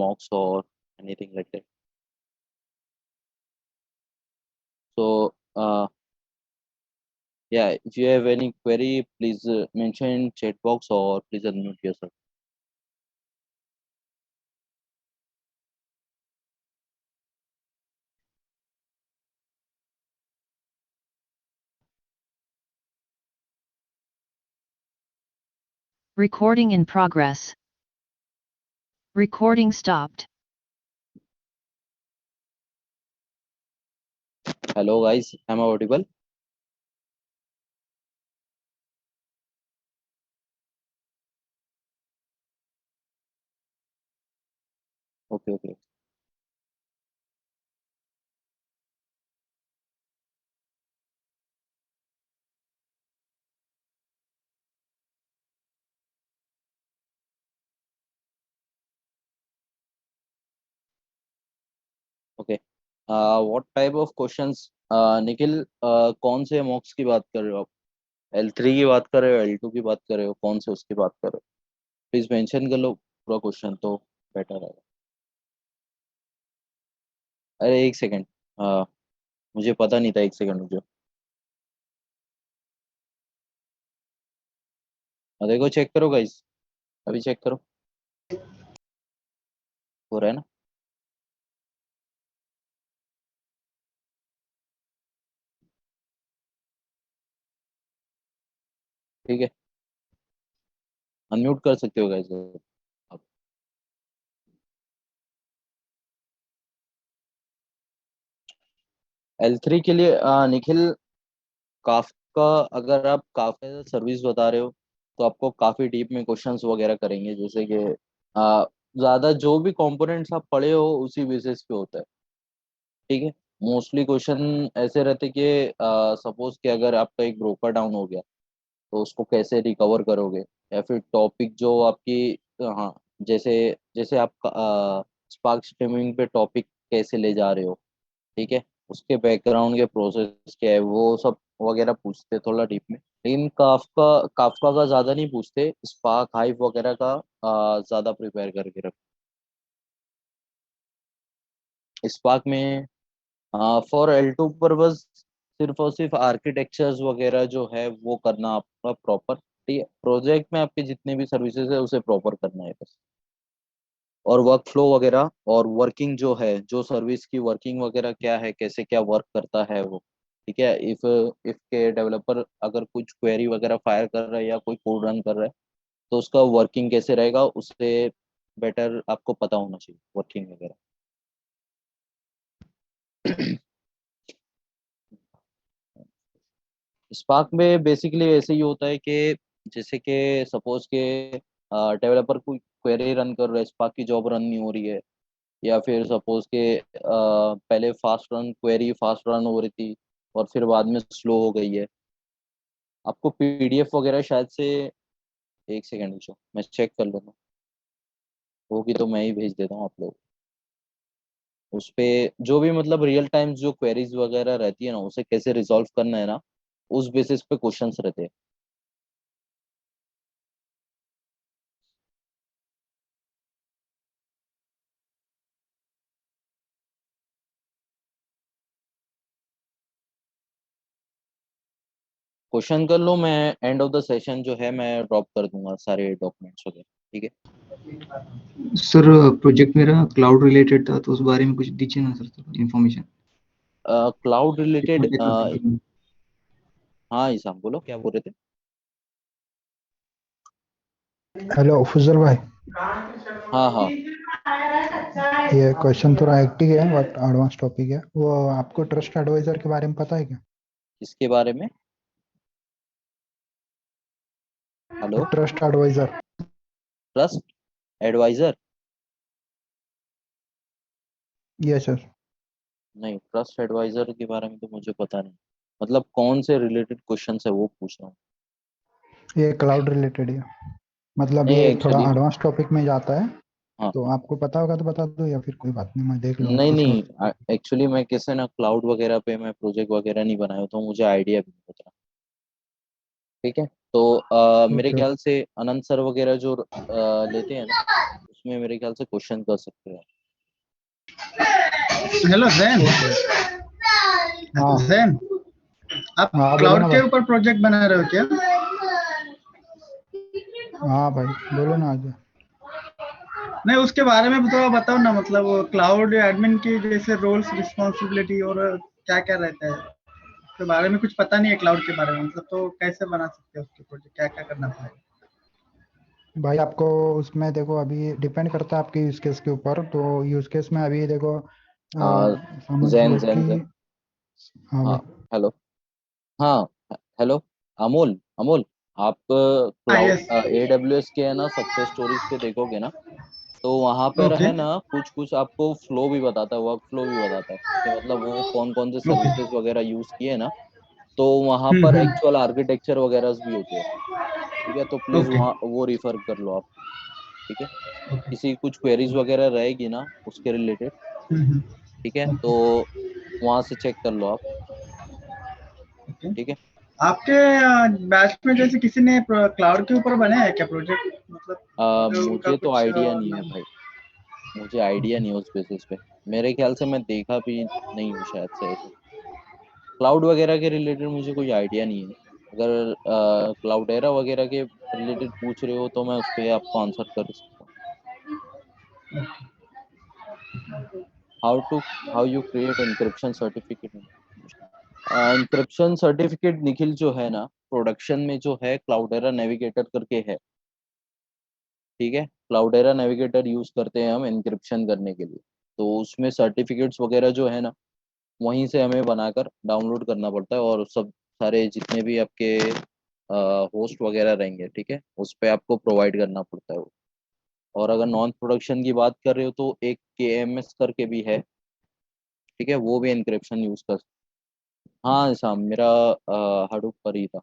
mocks or anything like that. So, yeah, if you have any query, please mention in chat box or please unmute yourself. Recording in progress. Recording stopped. Hello guys, am I audible? Okay, okay. Okay, what type of questions? Nikhil, कौन से मॉक्स की बात कर रहे हो आप? L3 की बात कर रहे हो, L2 की बात कर रहे हो, कौन से उसकी बात कर रहे हो? प्लीज मेंशन कर लो पूरा क्वेश्चन तो बेटर रहेगा। अरे एक सेकेंड, मुझे पता नहीं था, एक सेकेंड मुझे। देखो, चेक करो गाइस, अभी चेक करो, हो रहा है ना? ठीक है, अनम्यूट कर सकते हो गाइस आप। L3 के लिए निखिल, काफका, अगर आप काफका सर्विस बता रहे हो तो आपको काफी डीप में क्वेश्चंस वगैरह करेंगे, जैसे कि आ, ज्यादा जो भी कंपोनेंट्स आप पढ़े हो उसी बेसिस पे होता है। ठीक है, मोस्टली क्वेश्चन ऐसे रहते कि सपोज कि अगर आपका एक ब्रोकर डाउन हो गया तो उसको कैसे रिकवर करोगे, या फिर टॉपिक जो आपकी, हाँ, जैसे जैसे आप स्पार्क स्ट्रीमिंग पे टॉपिक कैसे ले जा रहे हो, ठीक है, उसके बैकग्राउंड के प्रोसेस क्या है, वो सब वगैरह पूछते थोड़ा डीप में। लेकिन काफका काफका का ज्यादा नहीं पूछते, स्पार्क हाइव वगैरह का ज्यादा प्रिपेयर करके रख। स्पार्क में फॉर L2 पर बस सिर्फ और सिर्फ आर्किटेक्चर्स वगैरह जो है वो करना आपका प्रॉपर। ठीक है, प्रोजेक्ट में आपके जितने भी सर्विसेज है उसे प्रॉपर करना है बस। और वर्क फ्लो वगैरह और वर्किंग जो है, जो सर्विस की वर्किंग वगैरह क्या है, कैसे क्या वर्क करता है वो। ठीक है, इफ इफ के डेवलपर अगर कुछ क्वेरी वगैरह फायर कर रहा है या कोई कोड रन कर रहा है तो उसका वर्किंग कैसे रहेगा, उससे बेटर आपको पता होना चाहिए वर्किंग वगैरह। स्पार्क में बेसिकली ऐसे ही होता है कि जैसे कि सपोज के डेवलपर कोई क्वेरी रन कर रहा है, स्पार्क की जॉब रन नहीं हो रही है, या फिर सपोज के पहले fast run query fast run हो रही थी और फिर बाद में स्लो हो गई है। आपको पीडीएफ वगैरह शायद से, एक सेकेंड रुको मैं चेक कर लूँगा, होगी तो मैं ही भेज देता हूँ आप लोग। उस पे जो भी मतलब रियल टाइम जो क्वेरीज वगैरह रहती है ना, उसे कैसे रिजॉल्व करना है ना, उस बेसिस पे क्वेश्चंस रहते हैं। क्वेश्चन कर लो, मैं एंड ऑफ द सेशन जो है मैं ड्रॉप कर दूंगा सारे डॉक्यूमेंट्स वगैरह। ठीक है, सर, प्रोजेक्ट मेरा क्लाउड रिलेटेड था तो उस बारे में कुछ दीजिए ना सर, थोड़ा इन्फॉर्मेशन। क्लाउड रिलेटेड, प्रोजेक्ट का thinking। हाँ ईशान बोलो क्या बोल रहे थे? हेलो फजल भाई, हाँ हाँ, ये क्वेश्चन थोड़ा हेक्टिक है बट एडवांस टॉपिक है। वो आपको ट्रस्ट एडवाइजर के बारे में पता है क्या? किसके बारे में? Hello, trust advisor. Trust advisor? Yes sir. नहीं, ट्रस्ट एडवाइजर के बारे में तो मुझे पता नहीं, मतलब कौन से रिलेटेड क्वेश्चन है वो पूछ रहा हूँ। ये क्लाउड रिलेटेड है, मतलब नहीं ये थोड़ा एक्चुअली, एडवांस टॉपिक में जाता है। हाँ, तो आपको पता होगा तो बता दो, या फिर कोई बात नहीं, मैं देख लूंगा नहीं कुछ नोट। नहीं, एक्चुअली मैं कैसे ना क्लाउड वगैरह पे मैं प्रोजेक्ट वगैरह नहीं बनाया तो मुझे आइडिया भी नहीं होता। ठीक है, तो मेरे ओके ख्याल से अनंत सर वगैरह जो लेते हैं ना, उसमें मेरे ख्याल से क्वेश्चन कर सकते हो। हेलो जैन। हाँ जैन, आप हाँ बोलो क्लाउड ना के भाई। ऊपर प्रोजेक्ट बना रहे हो क्या? हाँ भाई बोलो ना आगे। नहीं, उसके बारे में थोड़ा बताओ ना, मतलब क्लाउड एडमिन की जैसे रोल्स रिस्पॉन्सिबिलिटी और क्या क्या रहता है, उसके बारे में कुछ पता नहीं है क्लाउड के बारे में, मतलब तो कैसे बना सकते हैं उसके प्रोजेक्ट, क्या क्या करना पड़ेगा? भाई आपको उसमें देखो अभी डिपेंड करता है आपके यूज केस के ऊपर। तो यूज केस में अभी देखो आ, समझ जैन लो जैन कि जैन हाँ हाँ भाई। हेलो। हाँ हेलो। अमोल अमोल, आप हाँ, क्लाउड यस। AWS के है ना सक्सेस स्टोरीज पे देखोगे ना, तो वहां पर ओके। है ना कुछ कुछ आपको फ्लो भी बताता है, वर्क फ्लो भी बताता है कि मतलब वो कौन कौन से ओके। सर्विसेज वगैरह यूज किए ना। तो वहां पर हम्म। एक्चुअल आर्किटेक्चर वगैरह भी होते हैं। ठीक है, तो प्लीज ओके। वहाँ वो रिफर कर लो आप। ठीक है, ओके। किसी कुछ क्वेरीज वगैरह रहेगी ना उसके रिलेटेड, हम्म। ठीक है, तो ओके। वहां से चेक कर लो आप। ओके। ठीक है। आपके बैच में जैसे किसी ने क्लाउड के ऊपर बनाया है क्या प्रोजेक्ट, मतलब अगर उनका मुझे तो कुछ आइडिया नहीं है नाम? भाई, मुझे आइडिया नहीं है उस बेसिस पे। मेरे ख्याल से मैं देखा भी नहीं हूँ शायद से ऐसे। क्लाउड वगैरह के रिलेटेड मुझे कोई आइडिया नहीं है। अगर क्लाउडेरा वगैरह के रिलेटेड पूछ रहे हो तो मैं उस पर आपको आंसर कर सकता हूँ। How to how you create encryption certificate. Encryption certificate Nikhil जो है ना, प्रोडक्शन में जो है क्लाउडेरा नेविगेटर करके है। ठीक है, क्लाउडेरा नेविगेटर यूज करते हैं हम इंक्रिप्शन करने के लिए। तो उसमें सर्टिफिकेट्स वगैरह जो है ना, वहीं से हमें बनाकर डाउनलोड करना पड़ता है, और सब सारे जितने भी आपके होस्ट वगैरह रहेंगे, ठीक है, उस पर आपको प्रोवाइड करना पड़ता है वो। और अगर नॉन प्रोडक्शन की बात कर रहे हो तो एक KMS करके भी है। ठीक है, वो भी इंक्रिप्शन यूज कर। हाँ शाम मेरा हडूप पर ही था।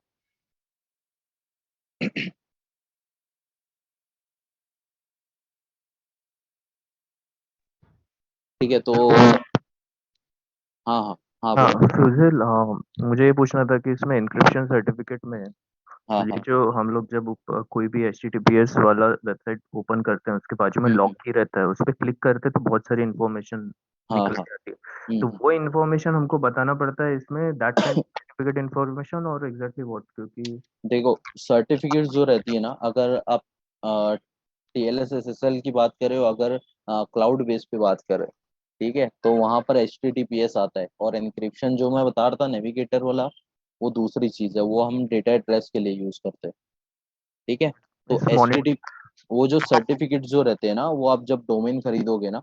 ठीक है, तो हाँ हाँ हाँ हाँ बोलो। सुहेल, हाँ मुझे ये पूछना था कि इसमें इंक्रिप्शन सर्टिफिकेट में हाँ ये हाँ। जो हम लोग जब कोई भी HTTPS वाला वेबसाइट ओपन करते हैं उसके बाजू में लॉक हम्म। की रहता है, उस पर क्लिक करते हैं तो बहुत सारी इंफॉर्मेशन हाँ निकल हाँ। के आती है। तो हम्म। वो इंफॉर्मेशन हमको बताना पड़ता है इसमें, दैट काइंड सर्टिफिकेट इंफॉर्मेशन, और एग्जैक्टली व्हाट, क्योंकि देखो, सर्टिफिकेट जो रहती है ना, अगर आप TLS SSL की बात करें, अगर क्लाउड बेस पे बात करें, ठीक है, तो वहां पर HTTPS आता है, और एनक्रिप्शन जो मैं बता रहा था नेविगेटर वाला, वो दूसरी चीज है, वो हम डेटा एड्रेस के लिए यूज करते हैं। ठीक है, तो इस मॉनिट HTTP वो जो सर्टिफिकेट जो रहते हैं ना, वो आप जब डोमेन खरीदोगे ना,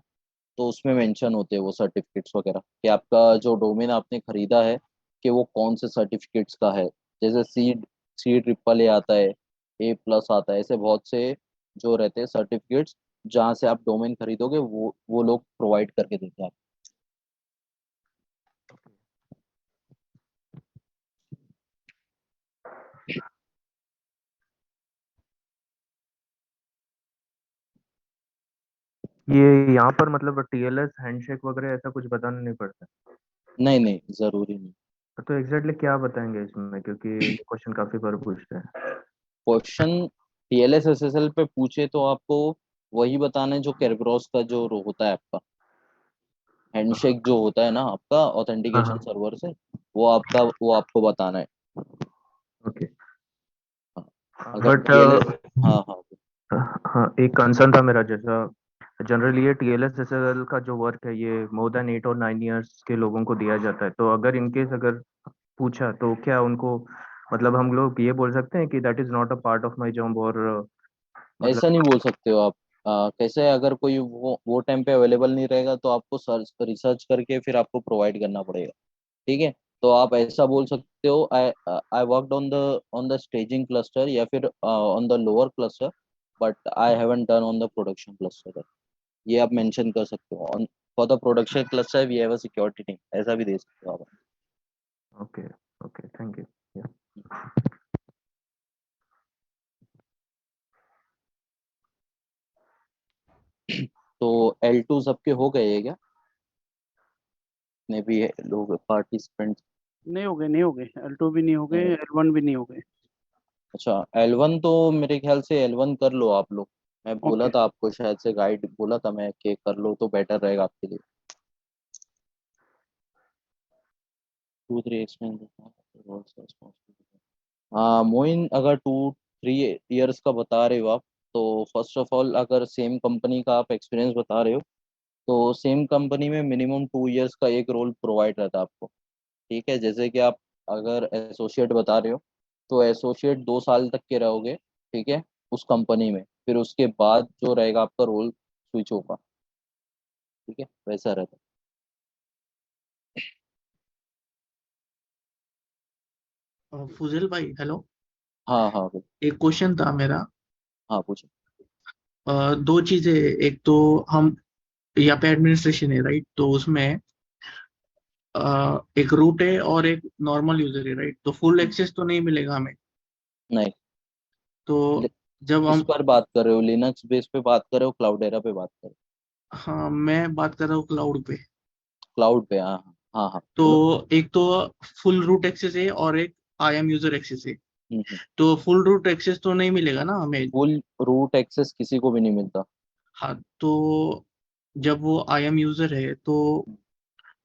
तो उसमें मेंशन होते हैं वो सर्टिफिकेट्स वगैरह कि आपका जो डोमेन आपने खरीदा है, कि वो कौन से सर्टिफिकेट्स का है। जैसे C CAAA आता है, A+ आता है, ऐसे बहुत से जो रहते हैं सर्टिफिकेट्स, जहाँ से आप डोमेन खरीदोगे वो लोग प्रोवाइड करके देते हैं ये यहाँ पर मतलब TLS हैंडशेक वगैरह ऐसा कुछ बताना नहीं पड़ता? नहीं नहीं, जरूरी नहीं। तो एग्जैक्टली क्या बताएंगे इसमें, क्योंकि ये क्वेश्चन काफी बार पूछते हैं। क्वेश्चन TLS SSL पे पूछे तो आपको वही बताना है जो केरब्रॉस का जो होता है आपका हैंडशेक जो होता है ना आपका हाँ ऑथेंटिकेशन हाँ। सर्वर से, वो आपको बताना है। ओके। हाँ, अगर बट TLS, हाँ हाँ। हाँ, एक कंसर्न था मेरा, जैसा जनरली ये TLS SSL का जो वर्क है ये मोर देन 8 और 9 इयर्स के लोगों को दिया जाता है, तो अगर इनकेस अगर पूछा तो क्या उनको, मतलब हम लोग ये बोल सकते हैं कि that is not a part of my job, और ऐसा नहीं मतलब बोल सकते हो आप। कैसे है, अगर कोई वो टाइम पे अवेलेबल नहीं रहेगा तो आपको सर्च रिसर्च करके फिर आपको प्रोवाइड करना पड़ेगा। ठीक है, तो आप ऐसा बोल सकते हो, आई I worked on the staging cluster, या फिर on the lower cluster, but I haven't done on the production cluster. ये आप मेंशन कर सकते हो। On for the production cluster we have a security team, ऐसा भी दे सकते हो आप। ओके। Okay, thank you. तो L2 सबके हो गए हैं क्या, ने भी लोग पार्टिसिपेंट? नहीं हो गए, नहीं हो गए, L2 भी नहीं हो गए, नहीं। L1 भी नहीं हो गए। अच्छा, L1 तो मेरे ख्याल से L1 कर लो आप लोग। मैं बोला ओके था आपको, शायद से गाइड बोला था मैं कि कर लो तो बेटर रहेगा आपके लिए। 2-3 एक्सपीरियंस। हाँ मोइन, अगर 2-3 इयर्स का बता रहे हो आप, तो फर्स्ट ऑफ ऑल अगर सेम कंपनी का आप एक्सपीरियंस बता रहे हो, तो सेम कंपनी में मिनिमम 2 इयर्स का एक रोल प्रोवाइड रहता है आपको। ठीक है, जैसे कि आप अगर एसोसिएट बता रहे हो, तो एसोसिएट 2 साल तक के रहोगे, ठीक है, उस कंपनी में। फिर उसके बाद जो रहेगा आपका रोल स्विच होगा। ठीक है, वैसा रहता है। फुजल भाई हेलो। हाँ हाँ बिल्कुल। एक क्वेश्चन था मेरा। हाँ पूछो। दो चीजें, एक तो हम यहाँ पे एडमिनिस्ट्रेशन है राइट, तो उसमें एक रूट है और एक नॉर्मल यूजर है राइट, तो फुल एक्सेस तो नहीं मिलेगा हमें। नहीं, तो लि- जब किस हम, पर बात कर रहे हो, लिनक्स बेस पे बात कर रहे हो, क्लाउडेरा पे बात कर रहे हाँ मैं बात कर रहा हूँ क्लाउड पे। हो? क्लाउड पे, हाँ हाँ हाँ हाँ, तो बोलो। एक तो फुल रूट एक्सेस है और एक आई एम यूजर एक्सेस है। हम्म। तो फुल रूट एक्सेस तो नहीं मिलेगा ना हमें। फुल रूट एक्सेस किसी को भी नहीं मिलता। हाँ, तो जब वो आई एम यूजर है तो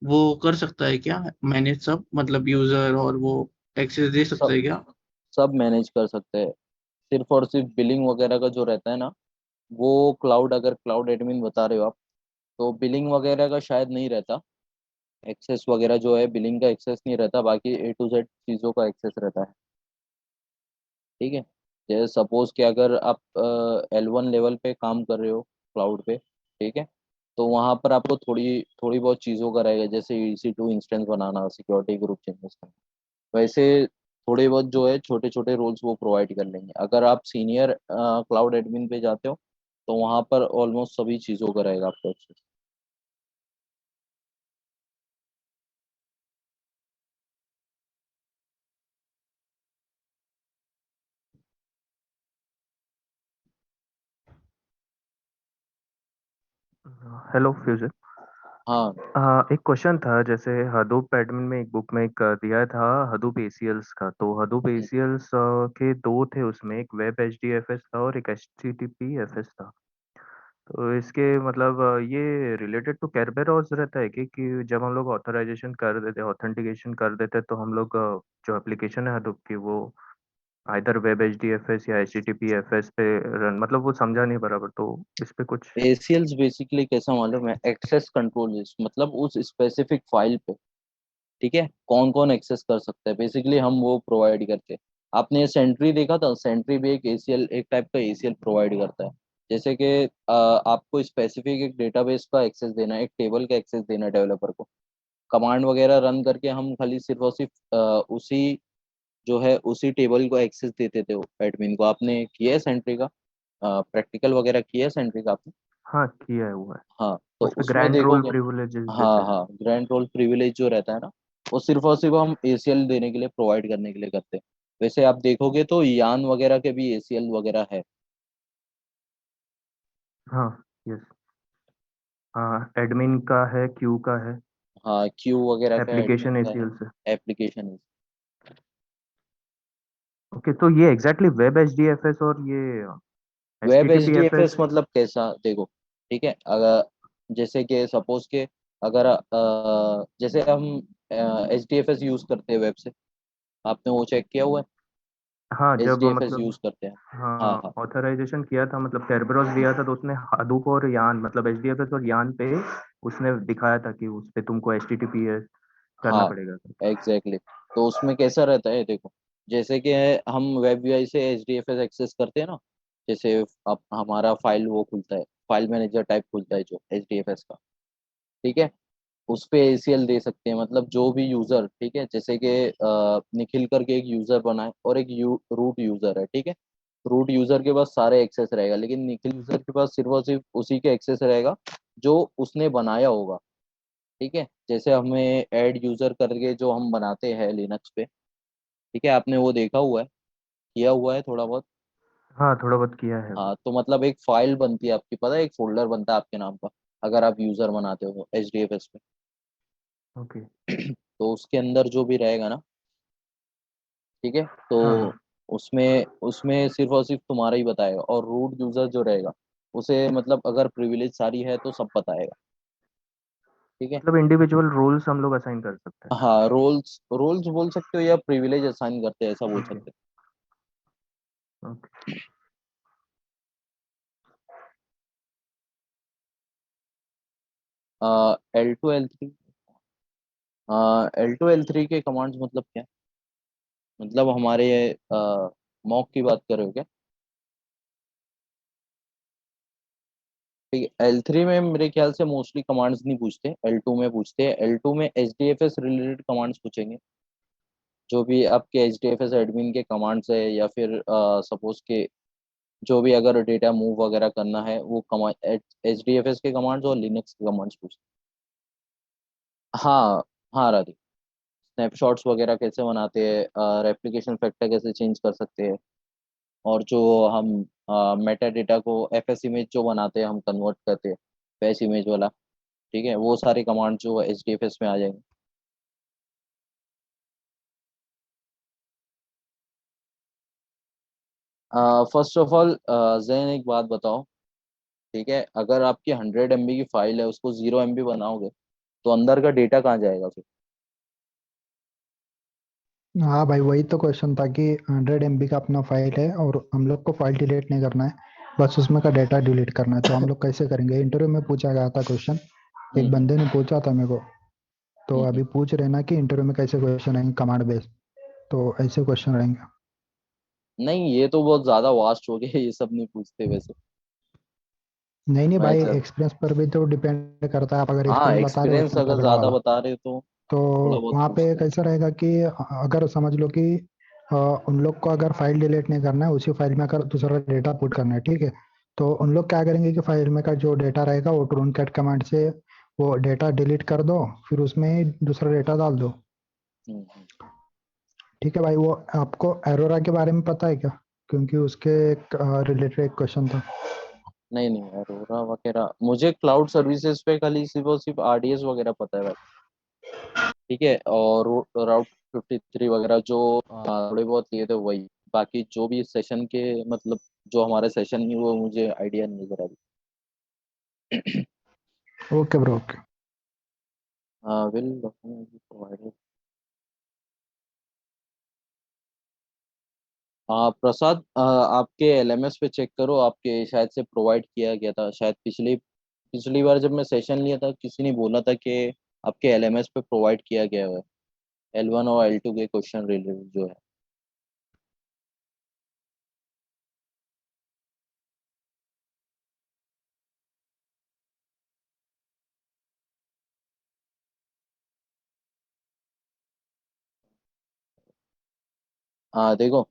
वो कर सकता है क्या मैनेज सब, मतलब यूजर और वो एक्सेस दे सकता सब है क्या? सब मैनेज कर सकते हैं। सिर्फ और सिर्फ बिलिंग वगैरह का जो रहता है ना, वो क्लाउड, अगर क्लाउड एडमिन बता रहे हो आप, तो बिलिंग वगैरह का शायद नहीं रहता। एक्सेस वगैरह जो है, बिलिंग का एक्सेस नहीं रहता, बाकी A to Z चीज़ों का एक्सेस रहता है। ठीक है, जैसे सपोज कि अगर आप L1 लेवल पे काम कर रहे हो क्लाउड पे, ठीक है, तो वहाँ पर आपको थोड़ी थोड़ी बहुत चीज़ों का रहेगा, जैसे EC2 इंस्टेंस बनाना, सिक्योरिटी ग्रुप चेंजेस करना। वैसे थोड़े बहुत जो है छोटे छोटे रोल्स वो प्रोवाइड कर लेंगे। अगर आप सीनियर क्लाउड एडमिन पे जाते हो, तो वहाँ पर ऑलमोस्ट सभी चीज़ों का रहेगा आपको एक्सेस। Hello fusion. हाँ। एक क्वेश्चन था, जैसे हडूप एडमिन में एक बुक में एक दिया था हडूप एसीएल्स का। तो हडूप हम्म। एसीएल्स के दो थे, उसमें एक वेब एचडीएफएस था और एक एचटीटीपीएफएस था। तो इसके मतलब ये रिलेटेड टू केरबेरोस रहता है कि जब हम लोग ऑथराइजेशन कर देते, ऑथेंटिकेशन कर देते, तो हम लोग जो एप्लीकेशन है हडूप की, वो आइदर वेब एचडीएफएस या एचटीटीपीएफएस पे रन, मतलब वो समझा नहीं बराबर, तो इस पे कुछ। ACLs बेसिकली कैसा मालूम है, एक्सेस कंट्रोल लिस्ट, मतलब उस स्पेसिफिक फाइल पे, ठीक है, कौन कौन एक्सेस कर सकता है, बेसिकली हम वो प्रोवाइड करते हैं। आपने सेंट्री देखा था, सेंट्री भी एक ACL, एक टाइप का ACL प्रोवाइड करता है। जैसे कि आपको स्पेसिफिक एक डेटाबेस का एक्सेस देना है, एक टेबल का एक्सेस देना है डेवलपर को। कमांड वगैरह रन करके हम खाली सिर्फ और सिर्फ उसी जो है उसी टेबल को एक्सेस देते थे एडमिन को। आपने किया है सेंट्री का प्रैक्टिकल वगैरह किया है सेंट्री का आपने? हाँ, किया है, हुआ है। हाँ, तो उस पे उसमें ग्रैंड रोल देखोगे। प्रिविलेजेस देते हाँ हैं। हाँ, ग्रैंड रोल प्रिविलेज जो रहता है ना, वो सिर्फ और सिर्फ हम ACL देने के लिए, प्रोवाइड करने के लिए करते हैं। वैसे आप देखोगे तो यान वगैरह के भी ACL वगैरह है। हाँ, यस। हाँ, एडमिन का है, क्यू का है, हाँ, क्यू वगैरह का, एप्लीकेशन एडमिन का है, एसीएल से। एप्लीकेशन। ओके, तो ये एग्जैक्टली वेब एचडीएफएस और ये वेब HDFS एचटीटीपीएफएस। मतलब कैसा, देखो, ठीक है, अगर जैसे कि सपोज के, अगर जैसे हम HDFS यूज करते हैं वेब से, आपने वो चेक किया हुआ है? हाँ, जब HDFS मतलब, यूज करते हैं। हाँ हाँ, हाँ ऑथराइजेशन किया था, मतलब कैरबेरोस दिया था, तो उसने हडूप और यान, मतलब एचडीएफएस और यान पे उसने दिखाया था कि उस पे तुमको एचटीटीपीएस करना हाँ, पड़ेगा। एग्जैक्टली तो उसमें कैसा रहता है, देखो, जैसे कि हम वेब यूआई से HDFS एक्सेस करते हैं ना, जैसे अब हमारा फाइल वो खुलता है, फाइल मैनेजर टाइप खुलता है जो HDFS का, ठीक है, उस पे ACL दे सकते हैं। मतलब जो भी यूजर, ठीक है, जैसे कि निखिल करके एक यूजर बना है और एक रूट यूजर है, ठीक है, रूट यूजर के पास सारे एक्सेस रहेगा, लेकिन निखिल यूजर के पास सिर्फ और सिर्फ उसी के एक्सेस रहेगा जो उसने बनाया होगा। ठीक है, जैसे हमें ऐड यूजर करके जो हम बनाते हैं लिनक्स पे, ठीक है, आपने वो देखा हुआ है, किया हुआ है थोड़ा बहुत। हाँ, थोड़ा बहुत किया है वो। हाँ, तो मतलब एक फाइल बनती है आपकी, पता है, एक फोल्डर बनता है आपके नाम का, अगर आप यूजर बनाते हो HDFS पे। ओके। तो उसके अंदर जो भी रहेगा ना, ठीक है, तो हाँ, उसमें उसमें सिर्फ और सिर्फ तुम्हारा ही बताएगा, और रूट यूजर जो रहेगा उसे मतलब अगर प्रिविलेज सारी है तो सब बताएगा। ठीक है। मतलब इंडिविजुअल रोल्स हम लोग असाइन कर सकते हैं। हाँ, रोल्स रोल्स बोल सकते हो या प्रिविलेज असाइन करते हैं, ऐसा बोल ओके। सकते ओके। हो। L2 L3, L2 L3 के कमांड्स मतलब क्या? मतलब हमारे मॉक की बात कर रहे हो क्या? ठीक है, L3 में मेरे ख्याल से मोस्टली कमांड्स नहीं पूछते, L2 में पूछते हैं। L2 में HDFS रिलेटेड कमांड्स पूछेंगे, जो भी आपके HDFS एडमिन के कमांड्स है, या फिर सपोज के जो भी अगर डेटा मूव वगैरह करना है वो कमांड, HDFS के कमांड्स और लिनक्स के कमांड्स पूछते हैं। हाँ। हाँ राधे, स्नैपशॉट्स वगैरह कैसे बनाते हैं, रेप्लिकेशन फैक्टर कैसे चेंज कर सकते हैं, और जो हम मेटा डेटा को FS इमेज जो बनाते हैं हम कन्वर्ट करते हैं फैस इमेज वाला। ठीक है, वो सारे कमांड जो HDFS में आ जाएंगे। फर्स्ट ऑफ ऑल जैन एक बात बताओ। ठीक है, अगर आपकी 100 MB की फाइल है, उसको 0 MB बनाओगे तो अंदर का डेटा कहाँ जाएगा फिर? हाँ भाई, वही तो क्वेश्चन था कि 100 MB का अपना फाइल है और हम लोग को फाइल डिलीट नहीं करना है, बस उसमें का डेटा डिलीट करना है, तो हम लोग कैसे करेंगे? इंटरव्यू में पूछा गया था क्वेश्चन, एक हम्म बंदे ने पूछा था मेरे को। तो हम्म अभी हम्म। पूछ रहे ना कि इंटरव्यू में कैसे क्वेश्चन आएंगे कमांड बेस्ड, तो ऐसे क्वेश्चन रहेंगे। नहीं, ये तो बहुत ज्यादा वास्ट हो गया, ये सब नहीं पूछते वैसे। नहीं नहीं मैं भाई, जब एक्सपीरियंस पर भी तो डिपेंड करता है, आप अगर हाँ, एक्सपीरियंस बता रहे हो एक्सपीरियंस इतना अगर तगड़ा ज्यादा वाला, बता रहे हो तो तो थोड़ा बहुत वहाँ पे पूछते हैं। कैसा रहेगा कि अगर समझ लो कि उन लोग को अगर फाइल डिलीट नहीं करना है, उसी फाइल में अगर दूसरा डेटा पुट करना है, ठीक है, तो उन लोग क्या करेंगे कि फाइल में का जो डेटा रहेगा वो ट्रूनकैट कमांड से वो डेटा डिलीट कर दो, फिर उसमें ही दूसरा डेटा डाल दो। हम्म। ठीक है भाई, वो आपको एरोरा के बारे में पता है क्या? क्योंकि उसके रिलेटेड एक क्वेश्चन था। नहीं नहीं, अरोरा वगैरह मुझे क्लाउड सर्विसेज पे खाली सिर्फ और सिर्फ RDS वगैरह पता है भाई। ठीक है, और राउट 53 वगैरह जो थोड़े बहुत लिए थे वही। बाकी जो भी सेशन के मतलब जो हमारे सेशन नहीं, वो मुझे आइडिया नहीं है अभी। Okay bro, okay. Will provided. प्रसाद, आपके LMS पे चेक करो, आपके शायद से प्रोवाइड किया गया था शायद। पिछली पिछली बार जब मैं सेशन लिया था, किसी ने बोला था कि आपके LMS पे प्रोवाइड किया गया है L1 और L2 के क्वेश्चन रिलेटेड जो है। देखो,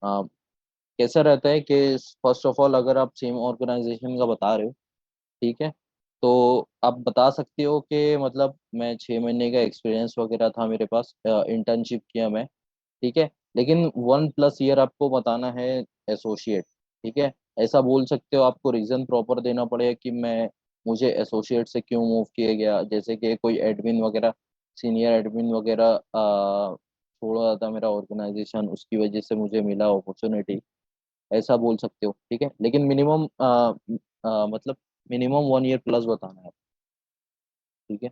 आ, कैसा रहता है कि फर्स्ट ऑफ ऑल अगर आप सेम ऑर्गेनाइजेशन का बता रहे हो, ठीक है, तो आप बता सकते हो कि मतलब मैं 6 महीने का एक्सपीरियंस वगैरह था मेरे पास, इंटर्नशिप किया मैं। ठीक है, लेकिन 1+ ईयर आपको बताना है एसोसिएट। ठीक है, ऐसा बोल सकते हो, आपको रीज़न प्रॉपर देना पड़ेगा कि मैं मुझे एसोसिएट से क्यों मूव किया गया, जैसे कि कोई एडमिन वगैरह, सीनियर एडमिन वगैरह छोड़ रहा था मेरा ऑर्गेनाइजेशन, उसकी वजह से मुझे मिला अपॉर्चुनिटी, ऐसा बोल सकते हो। ठीक है, लेकिन मिनिमम मतलब मिनिमम 1 ईयर+ बताना है। ठीक है,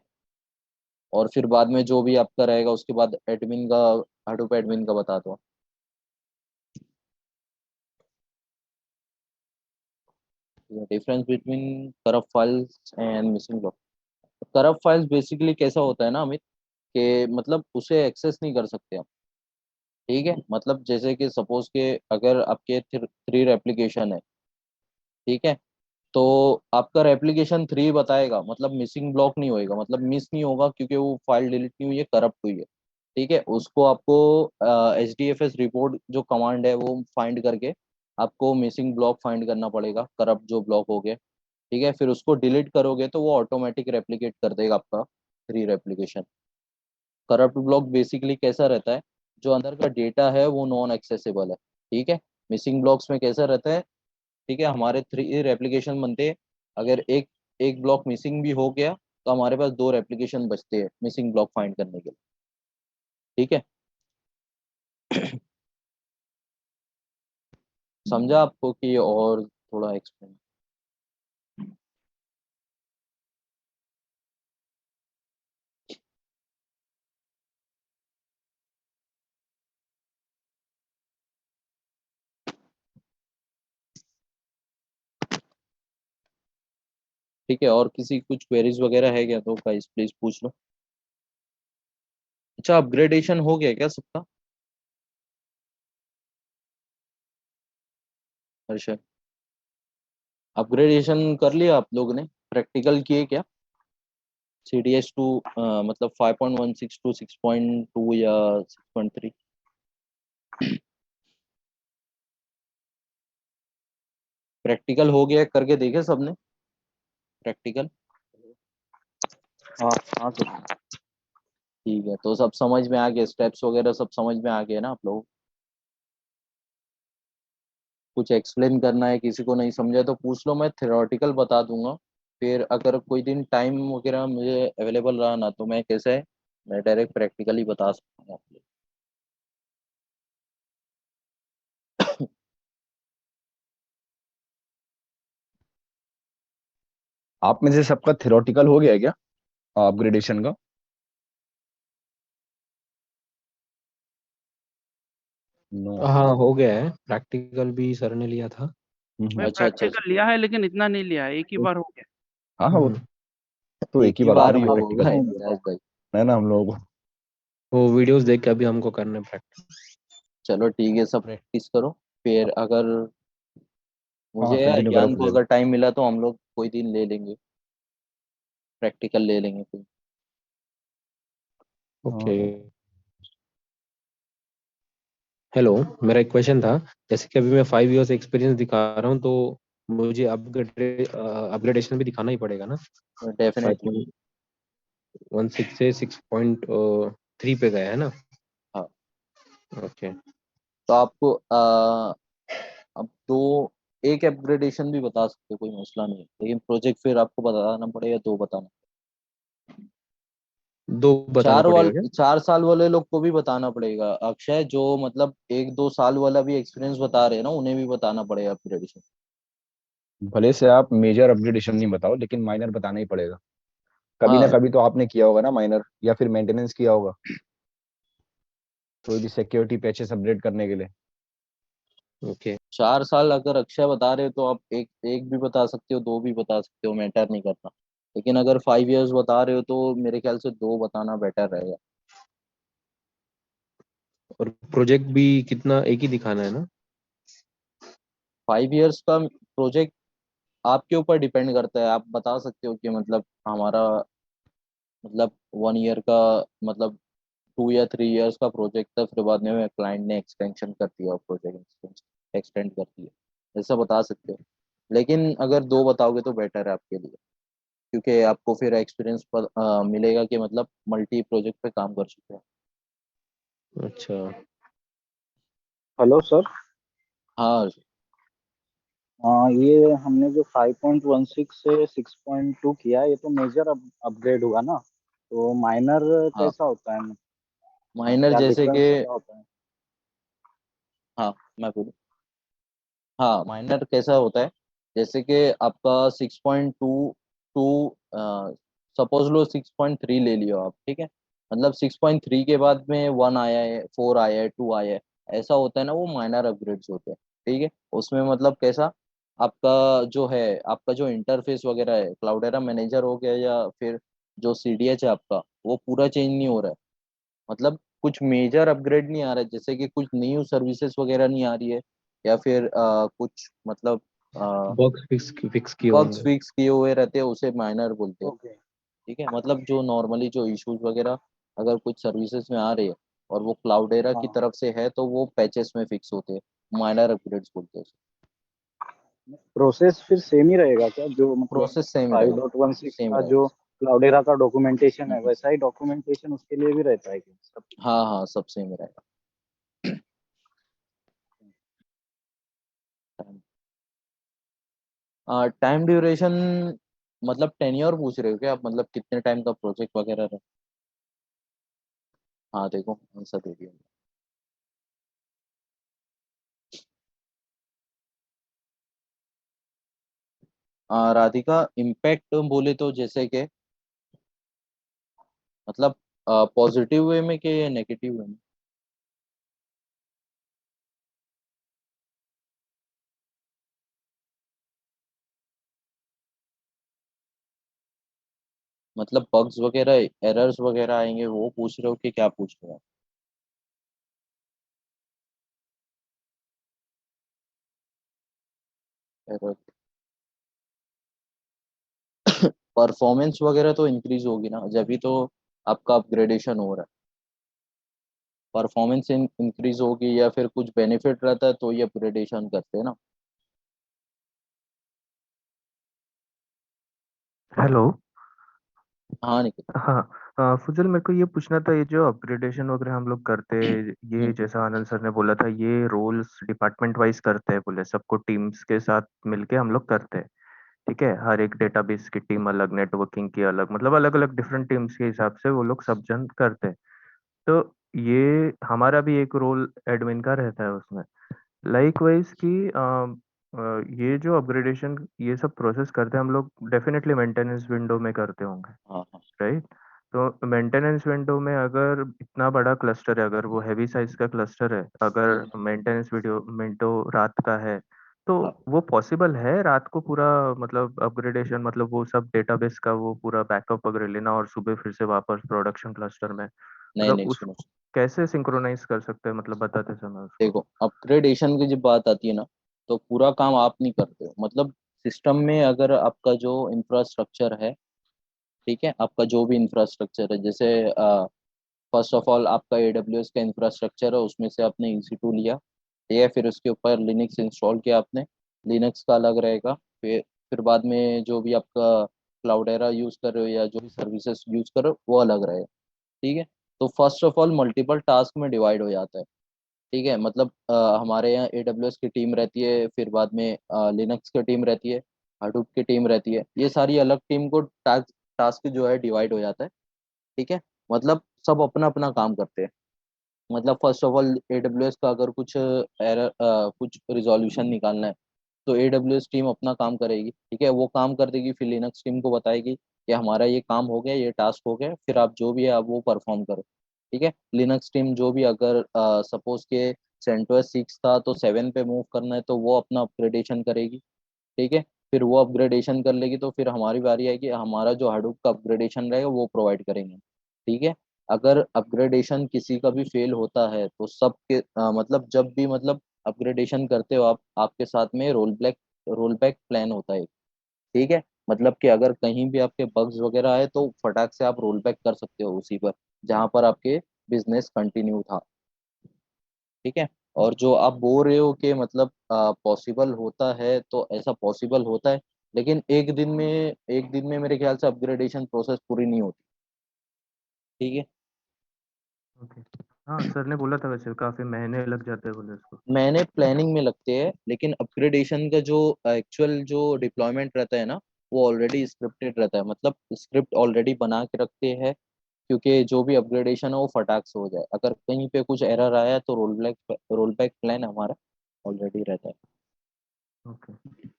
और फिर बाद में जो भी आपका रहेगा उसके बाद एडमिन का, हाडूप एडमिन का बता दो। Difference between corrupt files and missing block. Corrupt files basically कैसा होता है ना अमित, कि मतलब उसे एक्सेस नहीं कर सकते हम। ठीक है, मतलब जैसे कि सपोज के अगर आपके 3 रेप्लिकेशन है, ठीक है, तो आपका रेप्लिकेशन 3 बताएगा, मतलब मिसिंग ब्लॉक नहीं होएगा, मतलब मिस नहीं होगा क्योंकि वो फाइल डिलीट नहीं हुई है, करप्ट हुई है। ठीक है, उसको आपको HDFS रिपोर्ट जो कमांड है वो फाइंड करके आपको मिसिंग ब्लॉक फाइंड करना पड़ेगा, करप्ट जो ब्लॉक हो गया। ठीक है, फिर उसको डिलीट करोगे तो वो ऑटोमेटिक रेप्लिकेट कर देगा आपका 3 रेप्लिकेशन। करप्ट ब्लॉक बेसिकली कैसा रहता है, जो अंदर का डेटा है वो नॉन एक्सेसिबल है। ठीक है, मिसिंग ब्लॉक्स में कैसा रहता है, ठीक है, हमारे 3 रेप्लिकेशन बनते हैं, अगर एक एक ब्लॉक मिसिंग भी हो गया तो हमारे पास 2 रेप्लिकेशन बचते हैं मिसिंग ब्लॉक फाइंड करने के लिए। ठीक है, समझा आपको कि और थोड़ा एक्सप्लेन? ठीक है, और किसी कुछ क्वेरीज वगैरह है क्या तो गाइस प्लीज पूछ लो। अच्छा, अपग्रेडेशन हो गया क्या सबका? हर्षद, अपग्रेडेशन कर लिया आप लोग ने? प्रैक्टिकल किए क्या? CDS2 मतलब 5.16 टू 6.2 या 6.3? प्रैक्टिकल हो गया, करके देखे सबने प्रैक्टिकल? हाँ हाँ सर। ठीक है, तो सब समझ में आ गया, स्टेप्स वगैरह सब समझ में आ गए ना आप लोग? कुछ एक्सप्लेन करना है, किसी को नहीं समझा तो पूछ लो, मैं थ्योरेटिकल बता दूंगा। फिर अगर कोई दिन टाइम वगैरह मुझे अवेलेबल रहा ना, तो मैं कैसे है, मैं डायरेक्ट प्रैक्टिकली बता सकता हूँ आपको। आप में से सबका थ्योरेटिकल हो गया है क्या अपग्रेडेशन का? नो। हाँ हो गया है, प्रैक्टिकल भी सर ने लिया था। मैं अच्छा अच्छा अच्छा। प्रैक्टिकल लिया है लेकिन इतना नहीं लिया है, एक ही बार हो गया। हाँ हाँ, वो हम्म, तो एक एक ही ही बार होगा बार ना, ही मैं होगा प्रैक्टिकल राज भाई। है ना हम लोगों को। वो वीडियोस देख के अभी हमको करने प्रैक्टिस। चलो ठीक है, सब प्रैक्टिस करो। फिर अगर हाँ मुझे या कंटिन्यू करो ज्ञान को फिर। अगर टाइम मिला तो हम लोग कोई दिन ले लेंगे, प्रैक्टिकल ले लेंगे कोई। ओके। हाँ हेलो, मेरा एक क्वेश्चन था। जैसे कि अभी मैं 5 इयर्स एक्सपीरियंस दिखा रहा हूँ, तो मुझे अपग्रेडेशन भी दिखाना ही पड़ेगा ना? डेफिनेटली। 5.16 से 6.3 पे गया है ना? हाँ, ओके। तो आपको अब दो, एक अपग्रेडेशन भी बता सकते हो, कोई मसला नहीं है, लेकिन प्रोजेक्ट फिर आपको बताना पड़ेगा, दो बताना। 2 बताना पड़ेगा क्या? 4 साल वाले लोग को भी बताना पड़ेगा अक्षय, जो मतलब 1-2 साल वाला भी एक्सपीरियंस बता रहे हैं ना, उन्हें भी बताना पड़ेगा अपग्रेडेशन। भले से आप मेजर अपग्रेडेशन नहीं बताओ, लेकिन माइनर बताना ही पड़ेगा। कभी ना हाँ, कभी तो आपने किया होगा ना माइनर, या फिर मेंटेनेंस किया होगा कोई भी सिक्योरिटी पैचेस अपडेट करने के लिए। ओके। 4 साल अगर अक्षय बता रहे हो तो आप एक एक भी बता सकते हो, दो भी बता सकते हो, मैटर नहीं करता। लेकिन अगर 5 इयर्स बता रहे हो तो मेरे ख्याल से दो बताना बेटर रहेगा। और प्रोजेक्ट भी कितना, एक ही दिखाना है ना? 5 इयर्स का प्रोजेक्ट आपके ऊपर डिपेंड करता है, आप बता सकते हो कि मतलब हमारा मतलब 1 ईयर का, मतलब 2 या 3 इयर्स का प्रोजेक्ट था, फिर बाद में क्लाइंट ने एक्सटेंशन कर दिया, प्रोजेक्ट एक्सटेंड कर दिया, ऐसा बता सकते हो। लेकिन अगर दो बताओगे तो बेटर है आपके लिए, क्योंकि आपको फिर एक्सपीरियंस पर मिलेगा कि मतलब मल्टी प्रोजेक्ट पे काम कर चुके हैं। अच्छा। Hello sir. हाँ हाँ, ये हमने जो 5.16 से 6.2 किया, ये तो मेजर अपग्रेड हुआ ना, तो माइनर हाँ, कैसा होता है? माइनर क्या जैसे कि, डिफरेंस क्या होता है? हाँ मैं बोलूँ, हाँ माइनर कैसा होता है, जैसे कि आपका 6.2 टू, सपोज लो 6.3 ले लियो आप, ठीक है, मतलब 6.3 के बाद में 1 आया है, 4 आया है, 2 आया है, ऐसा होता है ना, वो माइनर अपग्रेड्स होते हैं। ठीक है, उसमें मतलब कैसा, आपका जो है, आपका जो इंटरफेस वगैरह है, क्लाउडेरा मैनेजर हो गया या फिर जो CDH है आपका, वो पूरा चेंज नहीं हो रहा है। मतलब कुछ मेजर अपग्रेड नहीं आ रहा है, जैसे कि कुछ न्यू सर्विसेज वगैरह नहीं आ रही है, या फिर कुछ मतलब बग्स फिक्स किए बग्स होंगे। फिक्स किए हुए रहते हैं, उसे माइनर बोलते हैं। ओके। ठीक है, मतलब जो नॉर्मली जो इश्यूज वगैरह अगर कुछ सर्विसेज में आ रही है और वो क्लाउडेरा की हाँ, तरफ से है, तो वो पैचेस में फिक्स होते हैं, माइनर अपग्रेड्स बोलते हैं। प्रोसेस फिर सेम ही रहेगा क्या, जो मतलब प्रोसेस सेम ही रहेगा, 5.16 सेम का रहेगा। जो क्लाउडेरा का डॉक्यूमेंटेशन है, हम्म, वैसा ही डॉक्यूमेंटेशन उसके लिए भी रहता है क्या सब? हाँ हाँ, सब सेम ही रहेगा। टाइम ड्यूरेशन मतलब टेन्योर पूछ रहे हो क्या आप, मतलब कितने टाइम का प्रोजेक्ट वगैरह है? हाँ देखो, आंसर दे दिया। राधिका, इम्पैक्ट बोले तो जैसे कि मतलब पॉजिटिव वे में कि नेगेटिव वे में? मतलब बग्स वगैरह एरर्स वगैरह आएंगे वो पूछ रहे हो कि क्या पूछ रहे हो? एरर परफॉर्मेंस वगैरह तो इंक्रीज होगी ना, जब भी तो आपका अपग्रेडेशन हो रहा है। परफॉर्मेंस इंक्रीज होगी या फिर कुछ बेनिफिट रहता है तो ये अपग्रेडेशन करते हैं ना। हेलो। हाँ निखिल। हाँ। फुजल, मेरे को ये पूछना था, ये जो अपग्रेडेशन वगैरह हम लोग करते हैं, ये हम्म, जैसा आनंद सर ने बोला था, ये रोल्स डिपार्टमेंट वाइज करते हैं बोले, सबको टीम्स के साथ मिलके हम लोग करते हैं। ठीक है, हर एक डेटाबेस की टीम अलग, नेटवर्किंग की अलग, मतलब अलग अलग डिफरेंट टीम्स के हिसाब से वो लोग सब जन करते हैं। तो ये हमारा भी एक रोल एडमिन का रहता है उसमें। लाइकवाइज कि ये जो अपग्रेडेशन ये सब प्रोसेस करते हैं हम लोग, डेफिनेटली मेंटेनेंस विंडो में करते होंगे, हाँ हाँ। राइट? तो मेंटेनेंस विंडो में अगर इतना बड़ा क्लस्टर है, अगर वो हैवी साइज का क्लस्टर है, अगर मेंटेनेंस विंडो विंडो रात का है, तो हाँ वो पॉसिबल है रात को पूरा, मतलब अपग्रेडेशन, मतलब वो सब डेटाबेस का वो पूरा बैकअप वगैरह लेना और सुबह फिर से वापस प्रोडक्शन क्लस्टर में, नहीं मतलब नहीं, उस सुनो। कैसे सिंक्रोनाइज कर सकते हैं, मतलब बताते समय उसको। देखो अपग्रेडेशन की जब बात आती है ना, तो पूरा काम आप नहीं करते हो। मतलब सिस्टम में अगर आपका जो इंफ्रास्ट्रक्चर है, ठीक है, आपका जो भी इंफ्रास्ट्रक्चर है, जैसे फर्स्ट ऑफ ऑल आपका AWS का इंफ्रास्ट्रक्चर है, उसमें से आपने EC2 लिया, ठीक है, फिर उसके ऊपर लिनक्स इंस्टॉल किया आपने, लिनक्स का अलग रहेगा। फिर बाद में जो भी आपका क्लाउडेरा यूज़ कर रहे हो या जो भी सर्विसेज यूज़ कर रहे हो वो अलग रहेगा। ठीक है। तो first of all multiple task में डिवाइड हो जाता है। ठीक है, मतलब हमारे यहाँ AWS की टीम रहती है, फिर बाद में लिनक्स की टीम रहती है, हडूप की टीम रहती है, ये सारी अलग टीम को टास्क टास्क जो है डिवाइड हो जाता है। ठीक है। मतलब सब अपना अपना काम करते हैं। मतलब फर्स्ट ऑफ ऑल AWS का अगर कुछ एरर कुछ रिजोल्यूशन निकालना है, तो AWS टीम अपना काम करेगी, ठीक है, वो काम कर देगी, फिर लिनक्स टीम को बताएगी कि हमारा ये काम हो गया, ये टास्क हो गया, फिर आप जो भी है आप वो परफॉर्म करो। ठीक है। लिनक्स टीम जो भी अगर सपोज के CentOS 6 था तो 7 पे मूव करना है तो वो अपना अपग्रेडेशन करेगी। ठीक है। फिर वो अपग्रेडेशन कर लेगी तो फिर हमारी बारी आएगी, हमारा जो हडूप का अपग्रेडेशन रहेगा वो प्रोवाइड करेंगे। ठीक है। अगर अपग्रेडेशन किसी का भी फेल होता है तो सबके मतलब जब भी मतलब अपग्रेडेशन करते हो आप, आपके साथ में रोल बैक प्लान होता है। ठीक है। मतलब कि अगर कहीं भी आपके बग्स वगैरह आए तो फटाक से आप रोल बैक कर सकते हो उसी पर जहाँ पर आपके बिजनेस कंटिन्यू था। ठीक है। और जो आप बोल रहे हो कि मतलब पॉसिबल होता है, तो ऐसा पॉसिबल होता है, लेकिन एक दिन में मेरे ख्याल से अपग्रेडेशन प्रोसेस पूरी नहीं होती। ठीक है। ओके। हाँ, सर ने बोला था वैसे काफी महीने लग जाते हैं बोले उसको। मैंने प्लानिंग में लगते हैं, लेकिन अपग्रेडेशन का जो एक्चुअल जो डिप्लॉयमेंट रहता है ना, वो ऑलरेडी स्क्रिप्टेड रहता है। मतलब स्क्रिप्ट ऑलरेडी बना के रखते हैं, क्योंकि जो भी अपग्रेडेशन है वो फटाक से हो जाए। अगर कहीं पे कुछ एरर आया तो रोल बैक प्लान हमारा ऑलरेडी रहता है। ओके।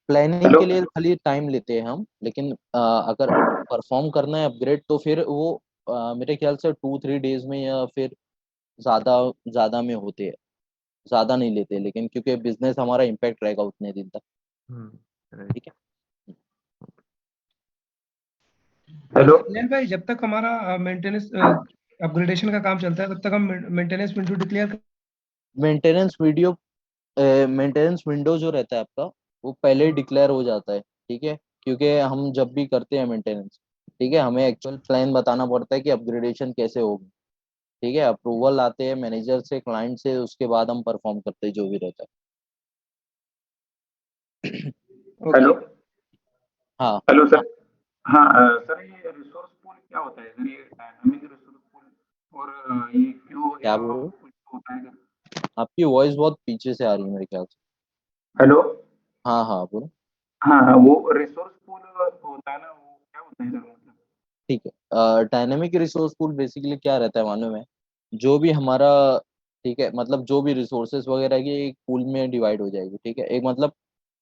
Planning hello. के लिए खाली टाइम लेते हैं हम, लेकिन अगर परफॉर्म करना है अपग्रेड तो फिर वो मेरे ख्याल से 2-3 डेज में या फिर ज़्यादा ज़्यादा में होते हैं। ज़्यादा नहीं लेते, लेकिन क्योंकि बिजनेस हमारा इम्पैक्ट रहेगा उतने दिन तक। राइट। ठीक है। हेलो। कल्याण भाई, जब तक हमारा मेंटेनेंस अपग्रेडेशन का काम चलता है तब तक हम maintenance window declare. Maintenance video maintenance window जो रहता है आपका, वो पहले ही डिक्लेयर हो जाता है। ठीक है। क्योंकि हम जब भी करते हैं मेंटेनेंस, ठीक है, हमें एक्चुअल प्लान बताना पड़ता है कि अपग्रेडेशन कैसे होगी। ठीक है। अप्रूवल आते हैं मैनेजर से, क्लाइंट से, उसके बाद हम परफॉर्म करते हैं जो भी रहता है। ओके। हेलो। हाँ हेलो सर। हाँ सर, ये रिसोर्स पूल क्या होता है सर? ये डायनामिक रिसोर्स पूल और ये क्यू क्या वगैरह बोल रहे हो? कुछ होता है क्या? आपकी वॉइस बहुत पीछे से आ रही है मेरे ख्याल से। हेलो। हाँ हाँ बोलो। हाँ हाँ, वो रिसोर्स पूल होता है ना, वो क्या होता है सर मतलब? ठीक है। डायनेमिक रिसोर्स पूल बेसिकली क्या रहता है मालूम है? जो भी हमारा, ठीक है, मतलब जो भी रिसोर्सेज वगैरह की एक पूल में डिवाइड हो जाएगी। ठीक है। एक मतलब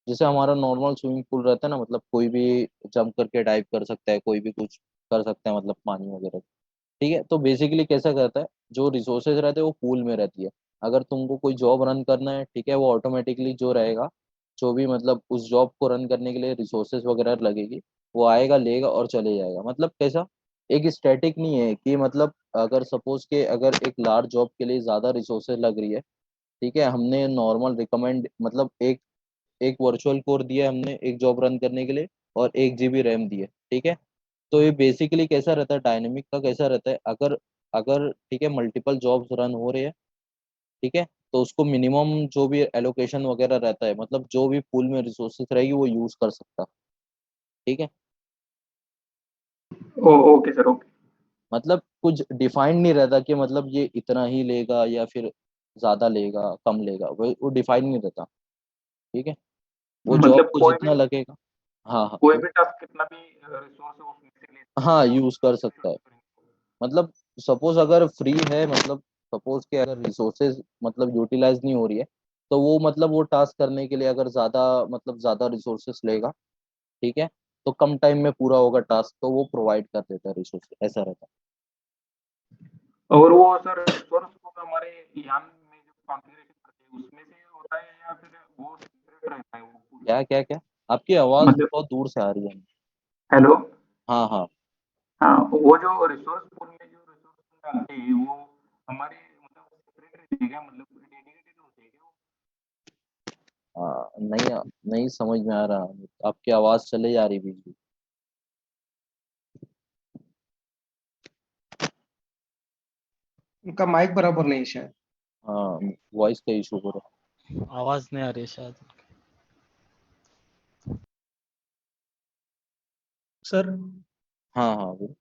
जैसे हमारा नॉर्मल स्विमिंग पूल रहता है ना, मतलब कोई भी जंप करके डाइव कर सकता है, कोई भी कुछ कर सकता है, मतलब पानी वगैरह। ठीक है। तो बेसिकली कैसा करता है, जो रिसोर्सेज रहते हैं वो पूल में रहती है। अगर तुमको कोई जॉब रन करना है, ठीक है, वो ऑटोमेटिकली जो रहेगा, जो भी मतलब उस जॉब को रन करने के लिए रिसोर्सेज वगैरह लगेगी, वो आएगा लेगा और चले जाएगा। मतलब कैसा एक स्टैटिक नहीं है कि मतलब अगर सपोज के अगर एक लार्ज जॉब के लिए ज़्यादा रिसोर्सेज लग रही है, ठीक है, हमने नॉर्मल रिकमेंड मतलब एक एक वर्चुअल कोर दिया है हमने एक जॉब रन करने के लिए, और 1 GB रैम दी है, ठीक है। तो ये बेसिकली कैसा रहता है, डायनेमिक का कैसा रहता है, अगर अगर ठीक है मल्टीपल जॉब्स रन हो रहे हैं, ठीक है, तो उसको मिनिमम जो भी एलोकेशन वगैरह रहता है, मतलब जो भी पूल में रिसोर्सेज रहेगी वो यूज कर सकता है, ठीक है। Okay sir, okay. मतलब कुछ डिफाइंड नहीं रहता कि मतलब ये इतना ही लेगा या फिर ज्यादा लेगा कम लेगा, वो डिफाइन नहीं रहता, ठीक है। वो जॉब मतलब को कोई भी जितना लगेगा, हाँ हाँ कोई भी टास्क कितना भी रिसोर्स है उसमें से ले सकता हाँ है और यूज कर सकता है। मतलब सपोज अगर फ्री है, मतलब सपोज के अगर रिसोर्सेज मतलब यूटिलाइज नहीं हो रही है, तो वो मतलब वो टास्क करने के लिए अगर ज़्यादा मतलब ज़्यादा रिसोर्सेज लेगा, ठीक है, तो कम टाइम में पूरा होगा टास्क, तो वो प्रोवाइड कर देता है रिसोर्स, ऐसा रहता और वो सर रिसोर्स को हमारे यान में जो कॉन्फ़िगरेशन करते हैं उसमें से होता है या फिर वो सेपरेट रहता है वो है। पूरा? क्या क्या क्या, आपकी आवाज़ मतलब बहुत दूर से आ रही है। हेलो। हाँ हाँ हाँ, वो जो रिसोर्स पूल में जो रिसोर्स डालते हैं वो हमारे मतलब सेपरेट रहते हैं क्या, मतलब डेडिकेटेड होते हैं क्या वो? हाँ, नहीं नहीं समझ में आ रहा, आपकी आवाज़ चले जा रही बीच बीच। उनका माइक बराबर नहीं है शायद। हाँ, वॉइस का इशू हो रहा आवाज नहीं आ रही है शायद। सर है। हाँ हाँ वो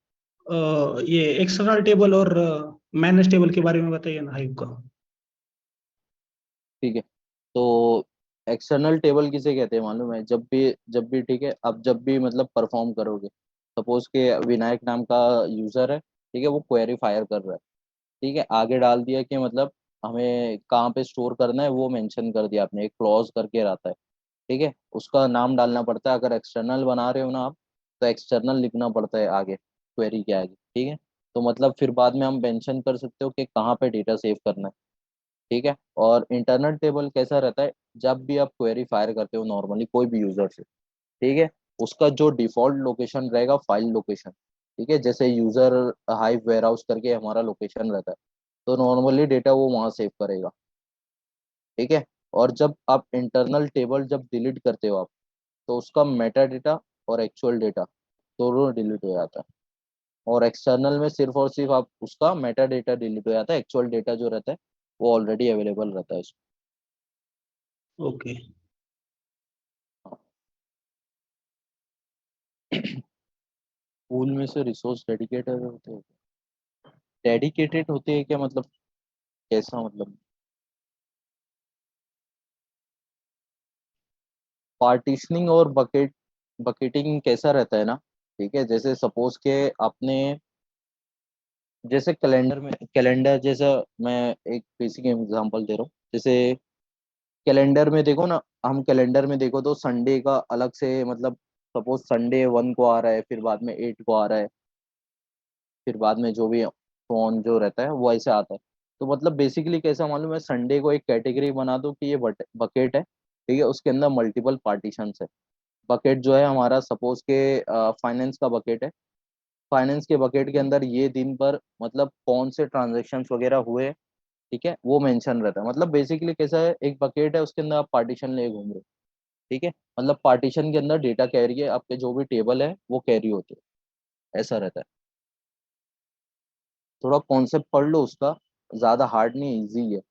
ये एक्सटर्नल टेबल और मैनेज टेबल के बारे में बताइए ना हाइव का। ठीक है। तो एक्सटर्नल टेबल किसे कहते हैं मालूम है, जब भी ठीक है, अब जब भी मतलब परफॉर्म करोगे, सपोज के विनायक नाम का यूजर है, ठीक है, वो क्वेरी फायर कर रहा है, ठीक है, आगे डाल दिया कि मतलब हमें कहाँ पे स्टोर करना है वो मेंशन कर दिया आपने, एक क्लॉज करके रहता है, ठीक है, उसका नाम डालना पड़ता है, अगर एक्सटर्नल बना रहे हो ना आप, तो एक्सटर्नल लिखना पड़ता है आगे क्वेरी के आगे, ठीक है। तो मतलब फिर बाद में हम मेंशन कर सकते हो कि कहाँ पे डेटा सेव करना है, ठीक है। और इंटरनल टेबल कैसा रहता है, जब भी आप क्वेरी फायर करते हो नॉर्मली कोई भी यूजर से, ठीक है, उसका जो डिफॉल्ट लोकेशन रहेगा फाइल लोकेशन, ठीक है, जैसे यूजर हाइव वेयरहाउस करके हमारा लोकेशन रहता है, तो नॉर्मली डेटा वो वहाँ सेव करेगा, ठीक है। और जब आप इंटरनल टेबल जब डिलीट करते हो आप, तो उसका मेटा डेटा और एक्चुअल डेटा दोनों डिलीट हो जाता है, और एक्सटर्नल में सिर्फ और सिर्फ आप उसका मेटा डेटा डिलीट हो जाता है, एक्चुअल डेटा जो रहता है वो ऑलरेडी अवेलेबल रहता है उसमें। ओके। पूल में से रिसोर्स डेडिकेटेड होते हैं, डेडिकेटेड होते हैं क्या मतलब, कैसा मतलब, पार्टीशनिंग और बकेटिंग कैसा रहता है ना, ठीक है, जैसे सपोज के आपने, जैसे कैलेंडर जैसा, मैं एक बेसिक एग्जांपल दे रहा हूँ, जैसे कैलेंडर में देखो ना, हम कैलेंडर में देखो तो संडे का अलग से मतलब, सपोज संडे 1 को आ रहा है, फिर बाद में 8 को आ रहा है, फिर बाद में जो भी फोन जो रहता है वो ऐसे आता है। तो मतलब बेसिकली कैसा मालूम है, संडे को एक कैटेगरी बना दो कि ये बकेट है, ठीक है, उसके अंदर मल्टीपल पार्टीशंस है। बकेट जो है हमारा सपोज के फाइनेंस का बकेट है, फाइनेंस के बकेट के अंदर ये दिन पर मतलब कौन से ट्रांजेक्शन्स वगैरह हुए, ठीक है, वो मेंशन रहता है। मतलब बेसिकली कैसा है, एक बकेट है उसके अंदर आप पार्टीशन ले घूम रहे हो, ठीक है, मतलब पार्टीशन के अंदर डेटा कैरी है, आपके जो भी टेबल है वो कैरी होते हैं, ऐसा रहता है। थोड़ा कॉन्सेप्ट पढ़ लो उसका, ज़्यादा हार्ड नहीं, इजी है,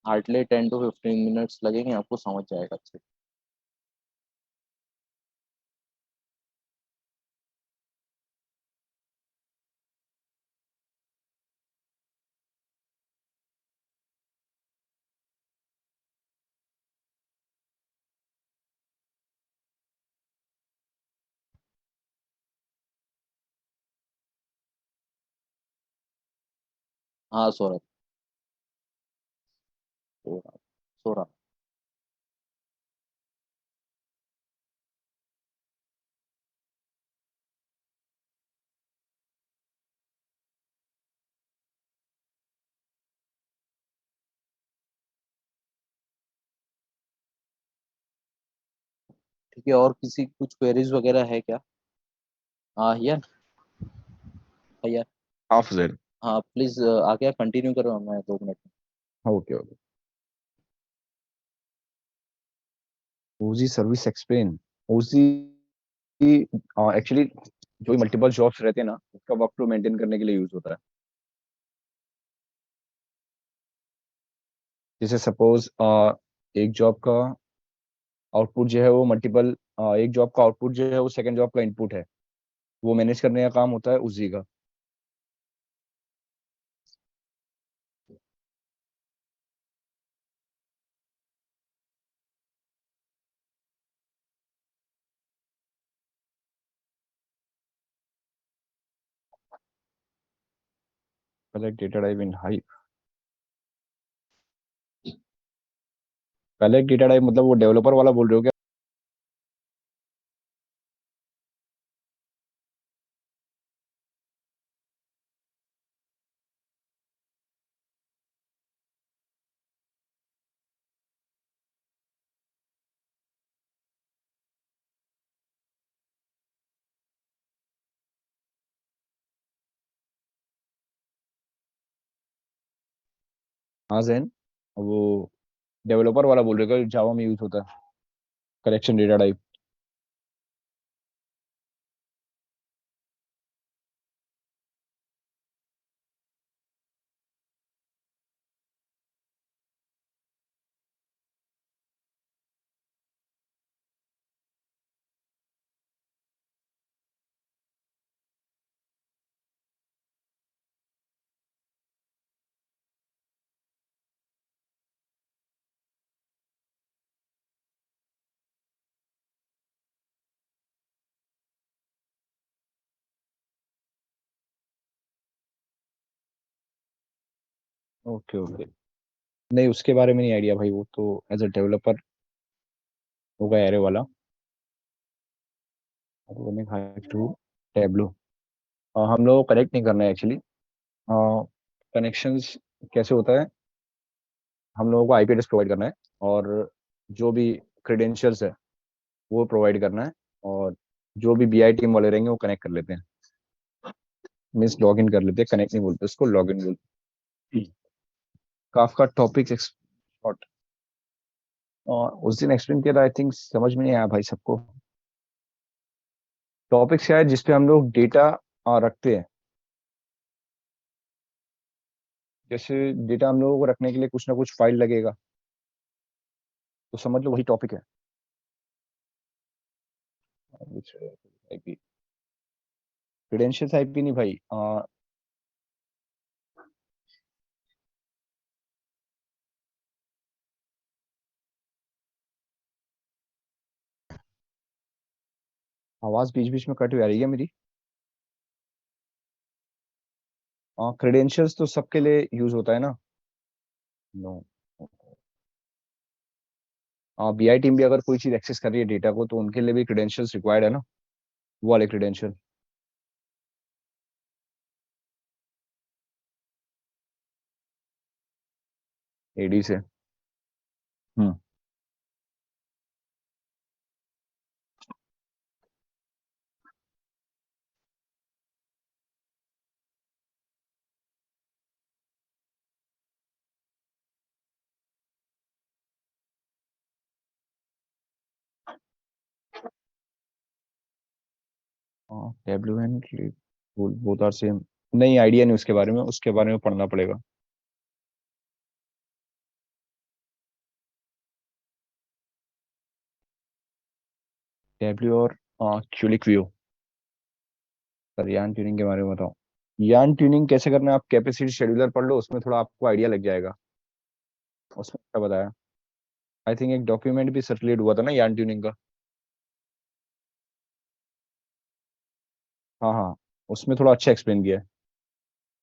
हार्डली 10 to 15 मिनट्स लगेंगे, आपको समझ जाएगा अच्छे से। हाँ सौरभ, सौरभ सौरभ। ठीक है, और किसी कुछ क्वेरीज वगैरह है क्या? हाँ हियर। भैया। Half Z. हाँ प्लीज आगे कंटिन्यू करो, मैं 2 मिनट में। Okay okay. ओजी सर्विस एक्सप्लेन। ओजी एक्चुअली जो भी मल्टीपल जॉब्स रहते हैं ना, उसका वर्क फ्लो मेंटेन करने के लिए यूज होता है। जैसे सपोज एक जॉब का आउटपुट जो है वो मल्टीपल, एक जॉब का आउटपुट जो है वो सेकंड जॉब का इनपुट है, वो मैनेज करने का काम होता है उसी का। Collect data type in hive. Collect data type मतलब वो डेवलपर वाला बोल रहे हो क्या? हाँ जैन, वो डेवलपर वाला बोल रहे हो क्या, जावा में यूज होता है collection data type? Okay okay. नहीं उसके बारे में नहीं आइडिया भाई, वो तो एज अ डेवलपर होगा एरे वाला। To tableau. हम लोग को कनेक्ट नहीं करना है एक्चुअली। कनेक्शंस कैसे होता है, हम लोगों को आईपी एड्रेस प्रोवाइड करना है, और जो भी क्रेडेंशियल्स है वो प्रोवाइड करना है, और जो भी बीआई टीम वाले रहेंगे वो कनेक्ट कर लेते हैं। मीन्स लॉग इन कर लेते हैं, कनेक्ट नहीं बोलते उसको, लॉग इन बोलते हैं। काफका टॉपिक एक्सपर्ट, और उस दिन एक्सप्लेन किया था, आई थिंक समझ में नहीं आया भाई सबको। टॉपिक्स क्या है जिसपे हम लोग डेटा रखते हैं, जैसे डेटा हम लोगों को रखने के लिए कुछ ना कुछ फाइल लगेगा, तो समझ लो वही टॉपिक है। आईपी क्रेडेंशियल्स, आईपी नहीं भाई। आवाज बीच बीच में कट हुई आ रही है मेरी। क्रेडेंशियल्स तो सबके लिए यूज होता है ना। नो, बीआई टीम भी अगर कोई चीज एक्सेस कर रही है डेटा को, तो उनके लिए भी क्रेडेंशियल्स रिक्वायर्ड है ना, वो वाले क्रेडेंशियल। एडी से। हम्म। Tableau and both are same. नहीं आइडिया नहीं उसके बारे में, उसके बारे में पढ़ना पड़ेगा। टेब्लू और क्यूलिक व्यू। सर यान ट्यूनिंग के बारे में बताओ। यान ट्यूनिंग कैसे करना है, आप कैपेसिटी शेड्यूलर पढ़ लो, उसमें थोड़ा आपको आइडिया लग जाएगा। उसमें क्या बताया, आई थिंक एक डॉक्यूमेंट भी सर्कुलेट हुआ था ना यान ट्यूनिंग का। हाँ हाँ, उसमें थोड़ा अच्छा एक्सप्लेन किया है,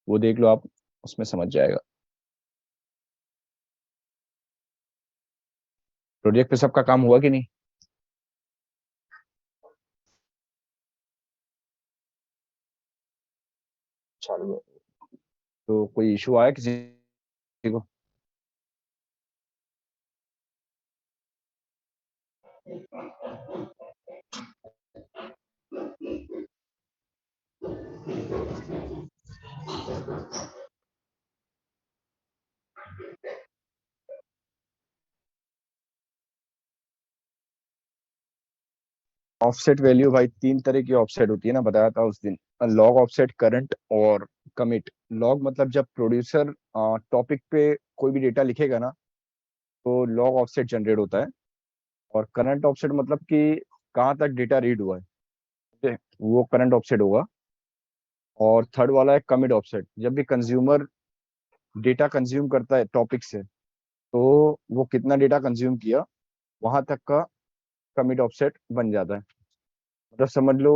वो देख लो आप, उसमें समझ जाएगा। प्रोजेक्ट पे सबका काम हुआ कि नहीं? चलो, तो कोई इशू आया किसी को? ऑफसेट वैल्यू भाई 3 तरह की ऑफसेट होती है ना, बताया था उस दिन। लॉग ऑफसेट, करंट और कमिट। लॉग मतलब जब प्रोड्यूसर टॉपिक पे कोई भी डेटा लिखेगा ना, तो लॉग ऑफसेट जनरेट होता है। और करंट ऑफसेट मतलब कि कहाँ तक डेटा रीड हुआ है, ठीक है, वो करंट ऑफसेट होगा। और थर्ड वाला है कमिट ऑफसेट, जब भी कंज्यूमर डेटा कंज्यूम करता है टॉपिक से, तो वो कितना डेटा कंज्यूम किया, वहां तक का कमिट ऑफसेट बन जाता है। मतलब समझ लो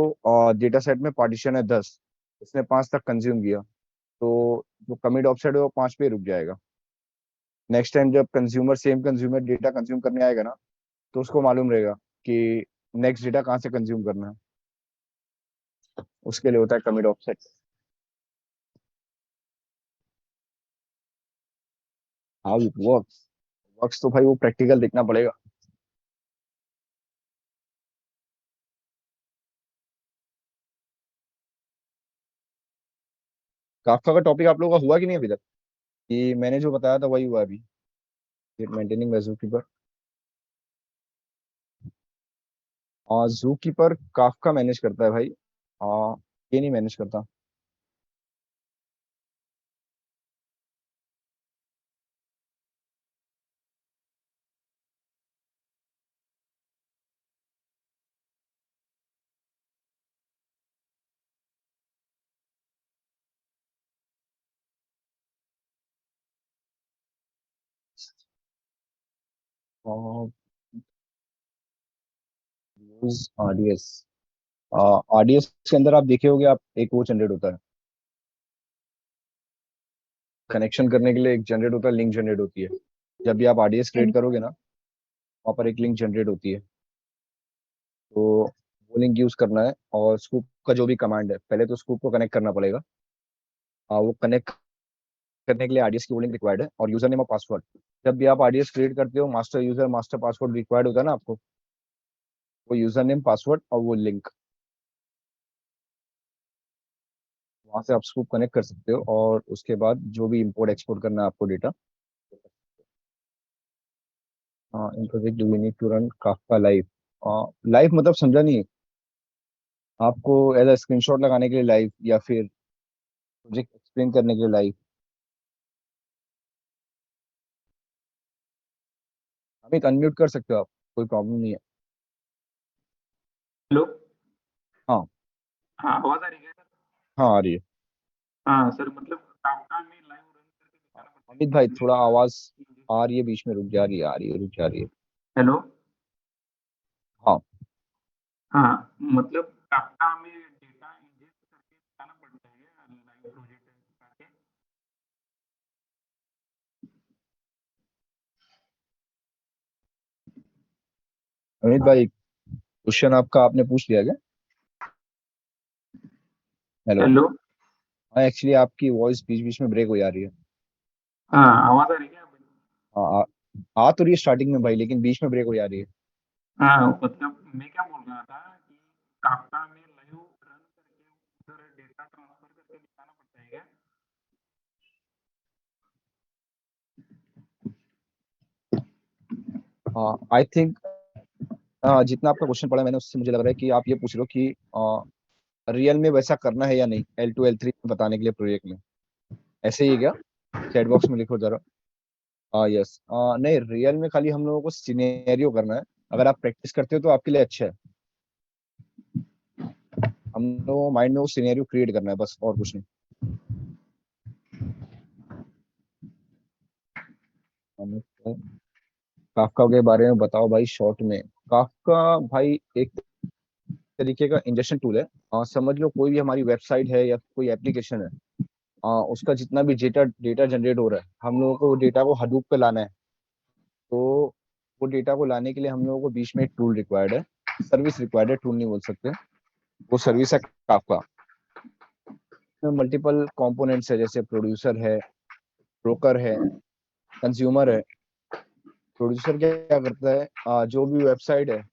डेटा सेट में पार्टीशन है 10, उसने 5 तक कंज्यूम किया, तो जो कमिट ऑफसेट है वो 5 पे रुक जाएगा। नेक्स्ट टाइम जब सेम कंज्यूमर डेटा कंज्यूम करने आएगा ना, तो उसको मालूम रहेगा कि नेक्स्ट डेटा कहाँ से कंज्यूम करना है। उसके लिए होता है commit offset. How it works, works तो भाई वो प्रैक्टिकल देखना पड़ेगा। काफका का टॉपिक आप लोगों का हुआ कि नहीं अभी तक? कि मैंने जो बताया था वही हुआ अभी, मेंटेनिंग जू कीपर। जू कीपर काफका मैनेज करता है भाई, ये नहीं मैनेज करता। आरडीएस, आरडीएस के अंदर आप देखे होगे, आप एक वो जनरेट होता है कनेक्शन करने के लिए, एक जनरेट होता है, लिंक जनरेट होती है। जब भी आप आरडीएस क्रिएट करोगे ना, वहाँ पर एक लिंक जनरेट होती है। तो वो लिंक यूज करना है, और स्कूप का जो भी कमांड है, पहले तो स्कूप को कनेक्ट करना पड़ेगा। वो कनेक्ट करने के लिए आरडीएस की वो लिंक रिक्वायर्ड है, और यूजर नेम और पासवर्ड। जब भी आप आरडीएस क्रिएट करते हो, master user master password required होता है ना आपको, वो यूजर नेम पासवर्ड और वो लिंक, वहां से आप स्कूप कनेक्ट कर सकते हो। और उसके बाद जो भी इंपोर्ट एक्सपोर्ट करना है आपको data. In project do we need to run Kafka live? Live मतलब समझा नहीं, आपको एज अ स्क्रीनशॉट लगाने के लिए लाइव, या फिर प्रोजेक्ट एक्सप्लेन करने के लिए लाइव? अमित अनम्यूट कर सकते हो आप, कोई प्रॉब्लम नहीं है। हेलो। हाँ। हाँ, आवाज आ रही है क्या सर? हाँ आ रही है। हाँ सर, मतलब काफका में लाइव रन करके दिखाना पड़ता है अमित क्या भाई प्रोजेक्ट थोड़ा का? आवाज आ रही है, बीच में रुक जा रही है, आ रही है, रुक जा रही है। हेलो। हाँ। हाँ, मतलब काफका में डेटा इंजेक्ट करके दिखाना पड़ता है लाइव प्रोजेक्ट करके? अमित भाई क्वेश्चन आपका आपने पूछ लिया क्या? हेलो। हेलो। हाँ एक्चुअली आपकी वॉइस बीच बीच में ब्रेक हो जा रही है। हाँ, आवाज आ रही है क्या अभी? हाँ आ तो रही है स्टार्टिंग में भाई, लेकिन बीच में ब्रेक हो जा रही है। हाँ, मतलब मैं क्या बोल रहा था कि काफका में लाइव रन करके उधर डेटा ट्रांसफर करके दिखाना पड़ता है क्या? हाँ आई थिंक जितना आपका क्वेश्चन पढ़ा मैंने, उससे मुझे लग रहा है कि आप ये पूछ रहे हो कि रियल में वैसा करना है या नहीं, L2 L3 बताने के लिए प्रोजेक्ट में। ऐसे ही है क्या? चैट बॉक्स में लिखो जरा। यस, नहीं रियल में खाली हम लोगों को सिनेरियो करना है। अगर आप प्रैक्टिस करते हो तो आपके लिए अच्छा है। हम लोग माइंड में वो सिनेरियो क्रिएट करना है बस, और कुछ नहीं। काफका के बारे में बताओ भाई शॉर्ट में। काफका भाई एक तरीके का इंजेक्शन टूल है। समझ लो कोई भी हमारी वेबसाइट है या कोई एप्लीकेशन है, उसका जितना भी डेटा डेटा जनरेट हो रहा है, हम लोगों को वो डेटा को हडूप पे लाना है। तो वो डेटा को लाने के लिए हम लोगों को बीच में एक टूल रिक्वायर्ड है, सर्विस रिक्वायर्ड है, टूल नहीं बोल सकते। वो सर्विस है काफका। मल्टीपल कंपोनेंट्स है, जैसे प्रोड्यूसर है, ब्रोकर है, कंज्यूमर है। प्रोड्यूसर क्या करता है, जो भी वेबसाइट है,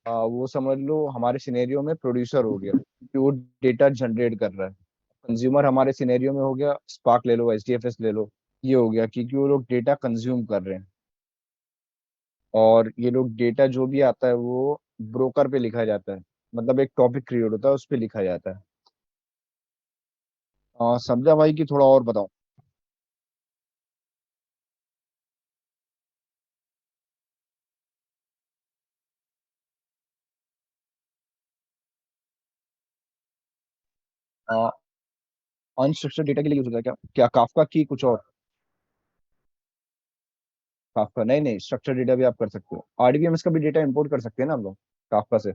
वो समझ लो हमारे सिनेरियो में प्रोड्यूसर हो गया, क्योंकि वो डेटा जनरेट कर रहा है। कंज्यूमर हमारे सिनेरियो में हो गया स्पार्क ले लो, HDFS ले लो, ये हो गया क्योंकि वो लोग डेटा कंज्यूम कर रहे हैं, और ये लोग डेटा जो भी आता है वो ब्रोकर पे लिखा जाता है, मतलब एक टॉपिक क्रिएट होता है उस पे लिखा जाता है। समझा भाई कि थोड़ा और बताऊं? अनस्ट्रक्चर्ड डेटा के लिए यूज होता है क्या? क्या काफका की कुछ और? काफका नहीं, नहीं, स्ट्रक्चर डेटा भी आप कर सकते हो, RDBMS का भी डेटा इंपोर्ट कर सकते हैं ना हम लोग काफका से।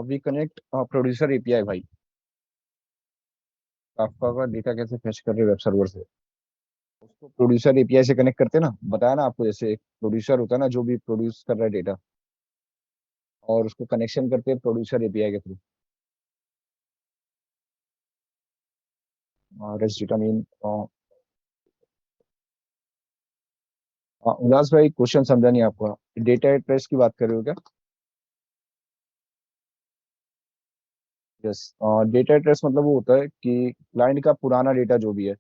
वी कनेक्ट प्रोड्यूसर API भाई। काफका का डेटा कैसे फेच कर रहे वेब सर्वर से? उसको प्रोड्यूसर API से कनेक्ट करते हैं ना, बताया ना आपको, जैसे एक प्रोड्यूसर होता है ना जो भी प्रोड्यूस कर रहा है डेटा, और उसको कनेक्शन करते हैं प्रोड्यूसर API के थ्रू। Rest data mean. उल्लास भाई क्वेश्चन समझा नहीं आपका, डेटा एट रेस्ट की बात कर रहे हो क्या? यस। डेटा एट रेस्ट मतलब वो होता है कि क्लाइंट का पुराना डेटा जो भी है,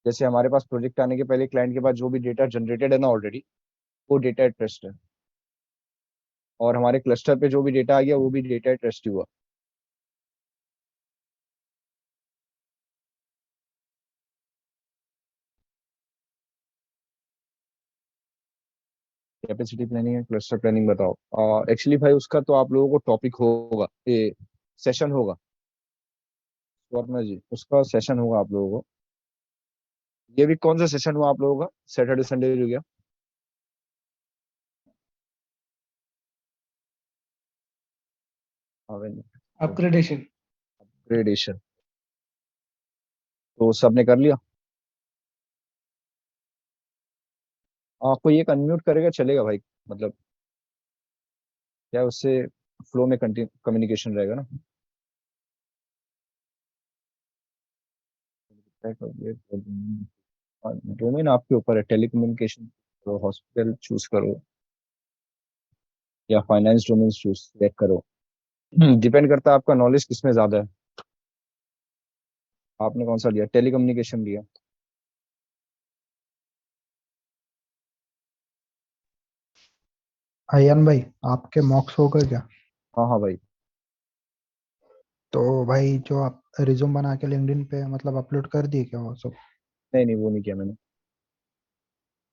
जैसे हमारे पास प्रोजेक्ट आने के पहले क्लाइंट के पास जो भी डेटा जनरेटेड है ना ऑलरेडी, वो डेटा एट रेस्ट है, और हमारे क्लस्टर पे जो भी डेटा आ गया वो भी डेटा एट रेस्ट ही हुआ। कैपेसिटी प्लानिंग है, क्लस्टर प्लानिंग बताओ। एक्चुअली भाई उसका तो आप लोगों को टॉपिक होगा, ये सेशन होगा, स्वप्ना जी उसका सेशन होगा आप लोगों को। ये भी कौन सा सेशन हुआ आप लोगों का, सैटरडे संडे जो गया? अपग्रेडेशन। ग्रेडेशन, तो सबने कर लिया? कोई एक अनम्यूट करेगा चलेगा भाई, मतलब क्या उससे फ्लो में कंटिन्यू कम्युनिकेशन रहेगा ना। डोमेन आपके ऊपर है, टेलीकम्युनिकेशन करो, हॉस्पिटल चूज करो, या फाइनेंस डोमेन चूज सेलेक्ट करो। डिपेंड करता है आपका नॉलेज किसमें ज्यादा है। आपने कौन सा लिया, टेलीकम्युनिकेशन लिया? अयन भाई, आपके मॉक्स हो गए क्या? हाँ हाँ भाई। तो भाई जो आप रिज्यूम बना के लिंक्डइन पे मतलब अपलोड कर दिए क्या वो सब? नहीं नहीं, वो नहीं किया मैंने।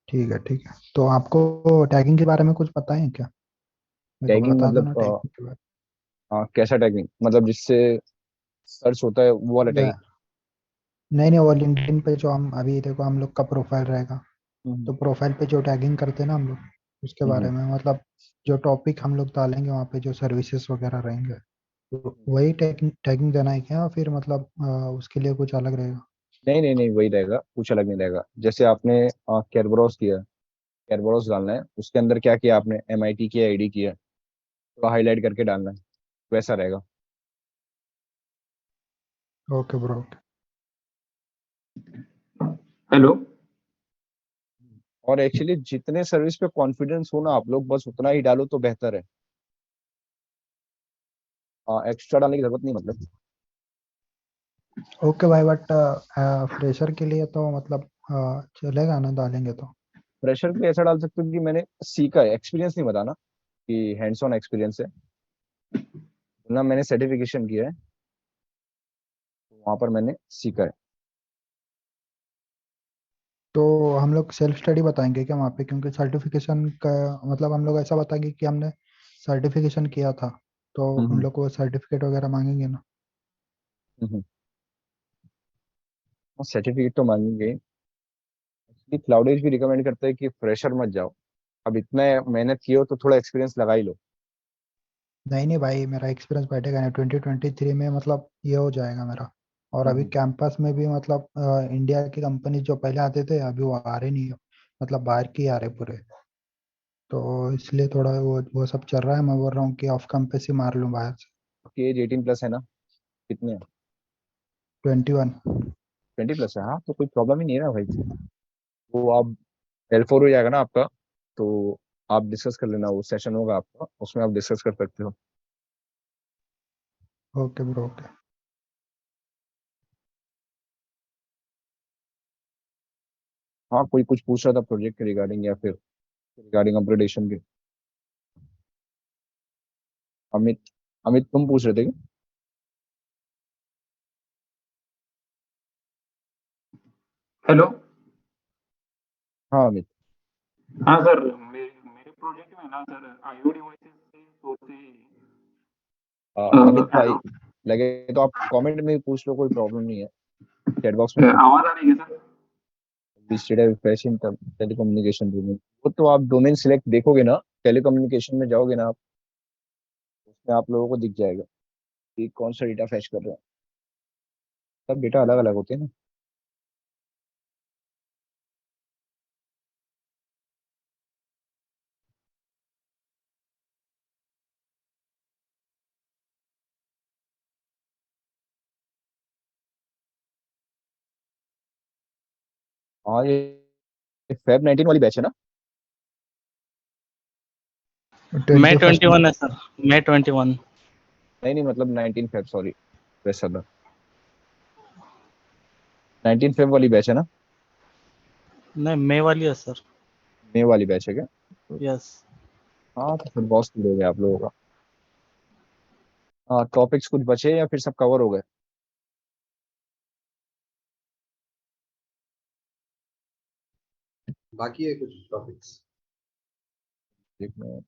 ठीक है, ठीक है। तो आपको टैगिंग के बारे में कुछ पता है क्या? मेरे को टैगिंग बता दो मतलब ना टैगिंग के बारे हाँ, कैसा टैगिंग मतलब जिससे सर्च होता है वो वाला में। टैगिंग? नहीं नहीं, वो लिंक्डइन पे जो हम अभी देखो हम लोग का प्रोफाइल रहेगा, हम्म तो प्रोफाइल पे जो टैगिंग करते हैं ना हम लोग, उसके हम्म बारे में मतलब जो टॉपिक हम लोग डालेंगे वहाँ पे जो सर्विसेज वगैरह रहेंगे, तो वही टैगिंग टैगिंग देना है क्या, फिर मतलब उसके लिए कुछ अलग रहेगा? नहीं नहीं नहीं, वही रहेगा, कुछ अलग नहीं रहेगा। जैसे आपने कैरबोरॉस किया, कैरबोरॉस डालना है, उसके अंदर क्या किया आपने, MIT की ID किया, थोड़ा हाईलाइट करके डालना है, वैसा रहेगा। Okay bro, okay. हेलो। और एक्चुअली जितने सर्विस पे कॉन्फिडेंस हो ना आप लोग, बस उतना ही डालो तो बेहतर है। एक्स्ट्रा डालने की जरूरत नहीं मतलब। ओके भाई, बट फ्रेशर के लिए तो मतलब चलेगा ना डालेंगे तो? प्रेशर पे ऐसा डाल सकते हो कि मैंने सीखा है, एक्सपीरियंस नहीं बताना कि हैंड्स ऑन एक्सपीरियंस है ना, मैंने सर्टिफिकेशन किया है, तो वहां पर मैंने सीखा है। तो हम लोग सेल्फ स्टडी बताएंगे क्या वहाँ पे, क्योंकि सर्टिफिकेशन का मतलब हम लोग ऐसा बताएंगे कि हमने सर्टिफिकेशन किया था, तो उन हम्म लोग को सर्टिफिकेट वगैरह मांगेंगे ना? हम्म। सर्टिफिकेट तो मांगेंगे, इसलिए क्लाउड एज भी रिकमेंड करता है कि फ्रेशर मत जाओ, अब इतना मेहनत की हो तो थोड़ा एक्सपीरियंस लगा ही लो। नहीं नहीं भाई, मेरा एक्सपीरियंस बैठेगा नहीं 2023 में, मतलब ये हो जाएगा मेरा। और अभी हम्म। कैंपस में भी मतलब इंडिया की कंपनी जो पहले आते थे अभी वो आ रहे नहीं, मतलब बाहर की आ रहे पूरे। तो इसलिए थोड़ा वो सब चल रहा है, मैं बोल रहा हूँ कि ऑफ कैंपस ही मार लूँ बाहर से। आपकी एज 18+ है ना? कितने हैं? 21। 20+ है, हाँ तो कोई प्रॉब्लम ही नहीं है ना भाई। वो आप L4 हो जाएगा ना आपका, तो आप डिस्कस कर लेना, वो सेशन होगा आपका, उसमें आप डिस्कस कर सकते हो। Okay bro, okay. हाँ, कोई कुछ पूछ रहा था प्रोजेक्ट के रिगार्डिंग या फिर रिगार्डिंग अपग्रेडेशन के। अमित, अमित तुम पूछ रहे थे क्या? हेलो। हाँ अमित। हाँ सर, मेरे मेरे प्रोजेक्ट में ना सर आईओ डिवाइसेस से सोर्स से अमित भाई, लगे तो आप कमेंट में भी पूछ लो, कोई प्रॉब्लम नहीं है, चैट बॉक्स में पूछ। आवाज आ रही है सर? टेलीकम्युनिकेशन डोमेन, वो तो आप डोमेन सिलेक्ट देखोगे ना, टेलीकम्युनिकेशन में जाओगे ना आप, उसमें आप लोगों को दिख जाएगा कि कौन सा डेटा फैच कर रहे हैं। सब डेटा अलग अलग होते हैं ना। हाँ, ये फेब 19 वाली बैच है ना? May 21st में 21 है सर, May 21। नहीं नहीं, मतलब 19 फेब, सॉरी, वैसा था। 19 फेब वाली बैच है ना? नहीं, May वाली है सर। मई वाली बैच है क्या? यस। हाँ, तो फिर बहुत स्पीड हो गया आप लोगों का। हाँ, टॉपिक्स कुछ बचे या फिर सब कवर हो गए? बाकी है कुछ टॉपिक्स। एक मिनट।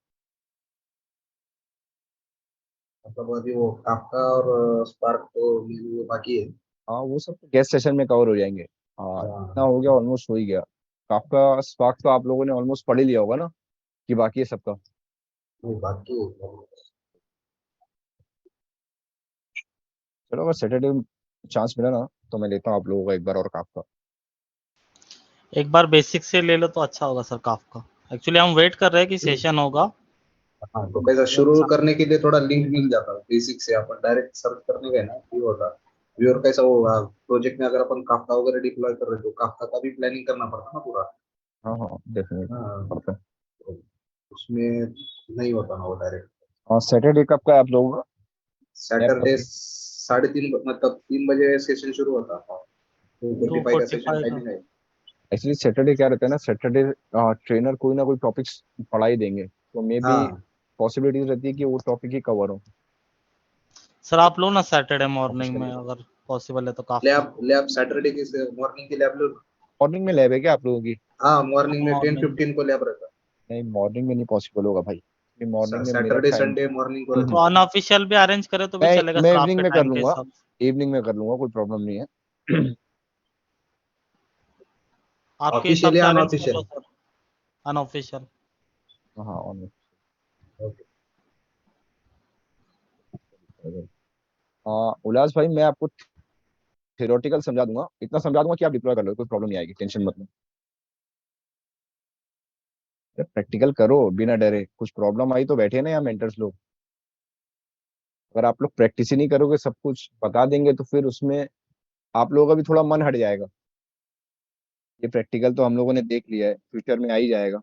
मतलब अभी वो काफका और स्पार्क तो वो बाकी है। हाँ, वो सब गेस्ट सेशन में कवर हो जाएंगे। हाँ, इतना हाँ, हो गया, ऑलमोस्ट हो ही गया। आपका स्पार्क तो आप लोगों ने ऑलमोस्ट पढ़ ही लिया होगा ना, कि बाकी है सबका? वो बाकी है। चलो, अगर सैटरडे चांस मिला ना तो मैं लेता हूँ आप लोगों का एक बार और आपका। एक बार बेसिक से ले लो तो अच्छा होगा सर काफका। एक्चुअली हम वेट कर रहे हैं कि सेशन होगा। हाँ, तो कैसा शुरू करने के लिए थोड़ा लिंक मिल जाता है बेसिक से, अपन डायरेक्ट सर्च करने गए ना ये होता। व्यूअर कैसा वो प्रोजेक्ट में अगर अपन काफका वगैरह डिप्लॉय कर रहे तो काफका का भी प्लानिंग करना पड़ता ना पूरा। हाँ हाँ, डेफिनेटली हाँ, पड़ता है। तो उसमें नहीं होता ना वो डायरेक्ट। और सैटरडे कब का है आप लोगों का? लैब सैटरडे कब? 3:30, मतलब 3 बजे सेशन शुरू होता था। 2:45 का सेशन 2:45 का। टाइमिंग है। एक्चुअली सैटरडे क्या रहता है ना, सैटरडे ट्रेनर कोई ना कोई टॉपिक्स पढ़ा ही देंगे, तो मे बी हाँ, पॉसिबिलिटीज रहती है कि वो टॉपिक ही कवर हो। सर आप लो ना सैटरडे मॉर्निंग में ऑफिशियली अगर पॉसिबल है तो काफका। लैब सैटरडे की मॉर्निंग के लैब लो। मॉर्निंग में लैब है क्या आप लोगों की? हाँ, मॉर्निंग में टेन मॉर्निंग। फिफ्टीन को लैब रहता नहीं, मॉर्निंग में नहीं पॉसिबल होगा भाई, मॉर्निंग है। में मेरा सैटरडे टाइम। संडे मॉर्निंग को रहता तो अनऑफिशियल भी अरेंज करे तो भी चलेगा मैं सर इवनिंग आपके में कर टाइम के लूंगा, हिसाब से। इवनिंग में कर लूंगा, कोई प्रॉब्लम नहीं है। आपके हिसाब ऑफिशियल से या अरेंज कर लो अनऑफिशियल। सर। अनऑफिशियल। हाँ, हाँ उल्लास भाई, मैं आपको थ्योरेटिकल समझा दूंगा, इतना समझा दूंगा कि आप डिप्लॉय कर लो, कोई प्रॉब्लम नहीं आएगी, टेंशन मत लो। प्रैक्टिकल करो बिना डरे, कुछ प्रॉब्लम आई तो बैठे ना यहाँ मेंटर्स लोग। अगर आप लोग प्रैक्टिस ही नहीं करोगे, सब कुछ बता देंगे, तो फिर उसमें आप लोगों का भी थोड़ा मन हट जाएगा। ये प्रैक्टिकल तो हम लोगों ने देख लिया है, फ्यूचर में आ ही जाएगा।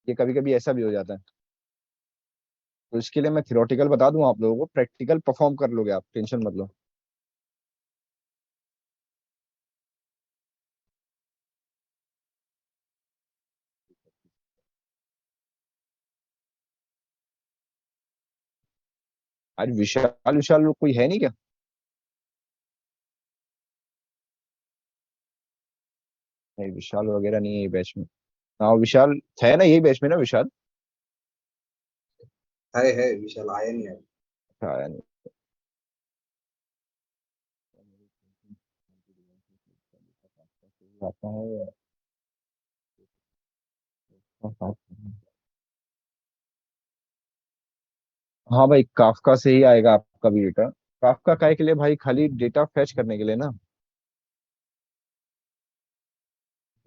ये कभी कभी ऐसा भी हो जाता है, तो इसके लिए मैं थ्योरेटिकल बता दूं आप लोगों को, प्रैक्टिकल परफॉर्म कर लोगे आप, टेंशन मत लो। आज विशाल विशाल लोग कोई है नहीं क्या? नहीं, विशाल वगैरह नहीं है ये बैच में। हाँ, विशाल है ना यही बैच में ना, विशाल? है विशाल आया नहीं है। अच्छा, आया नहीं। आता है। हाँ भाई, काफका से ही आएगा आपका भी डेटा। काफका काय के लिए भाई? खाली डेटा फैच करने के लिए ना।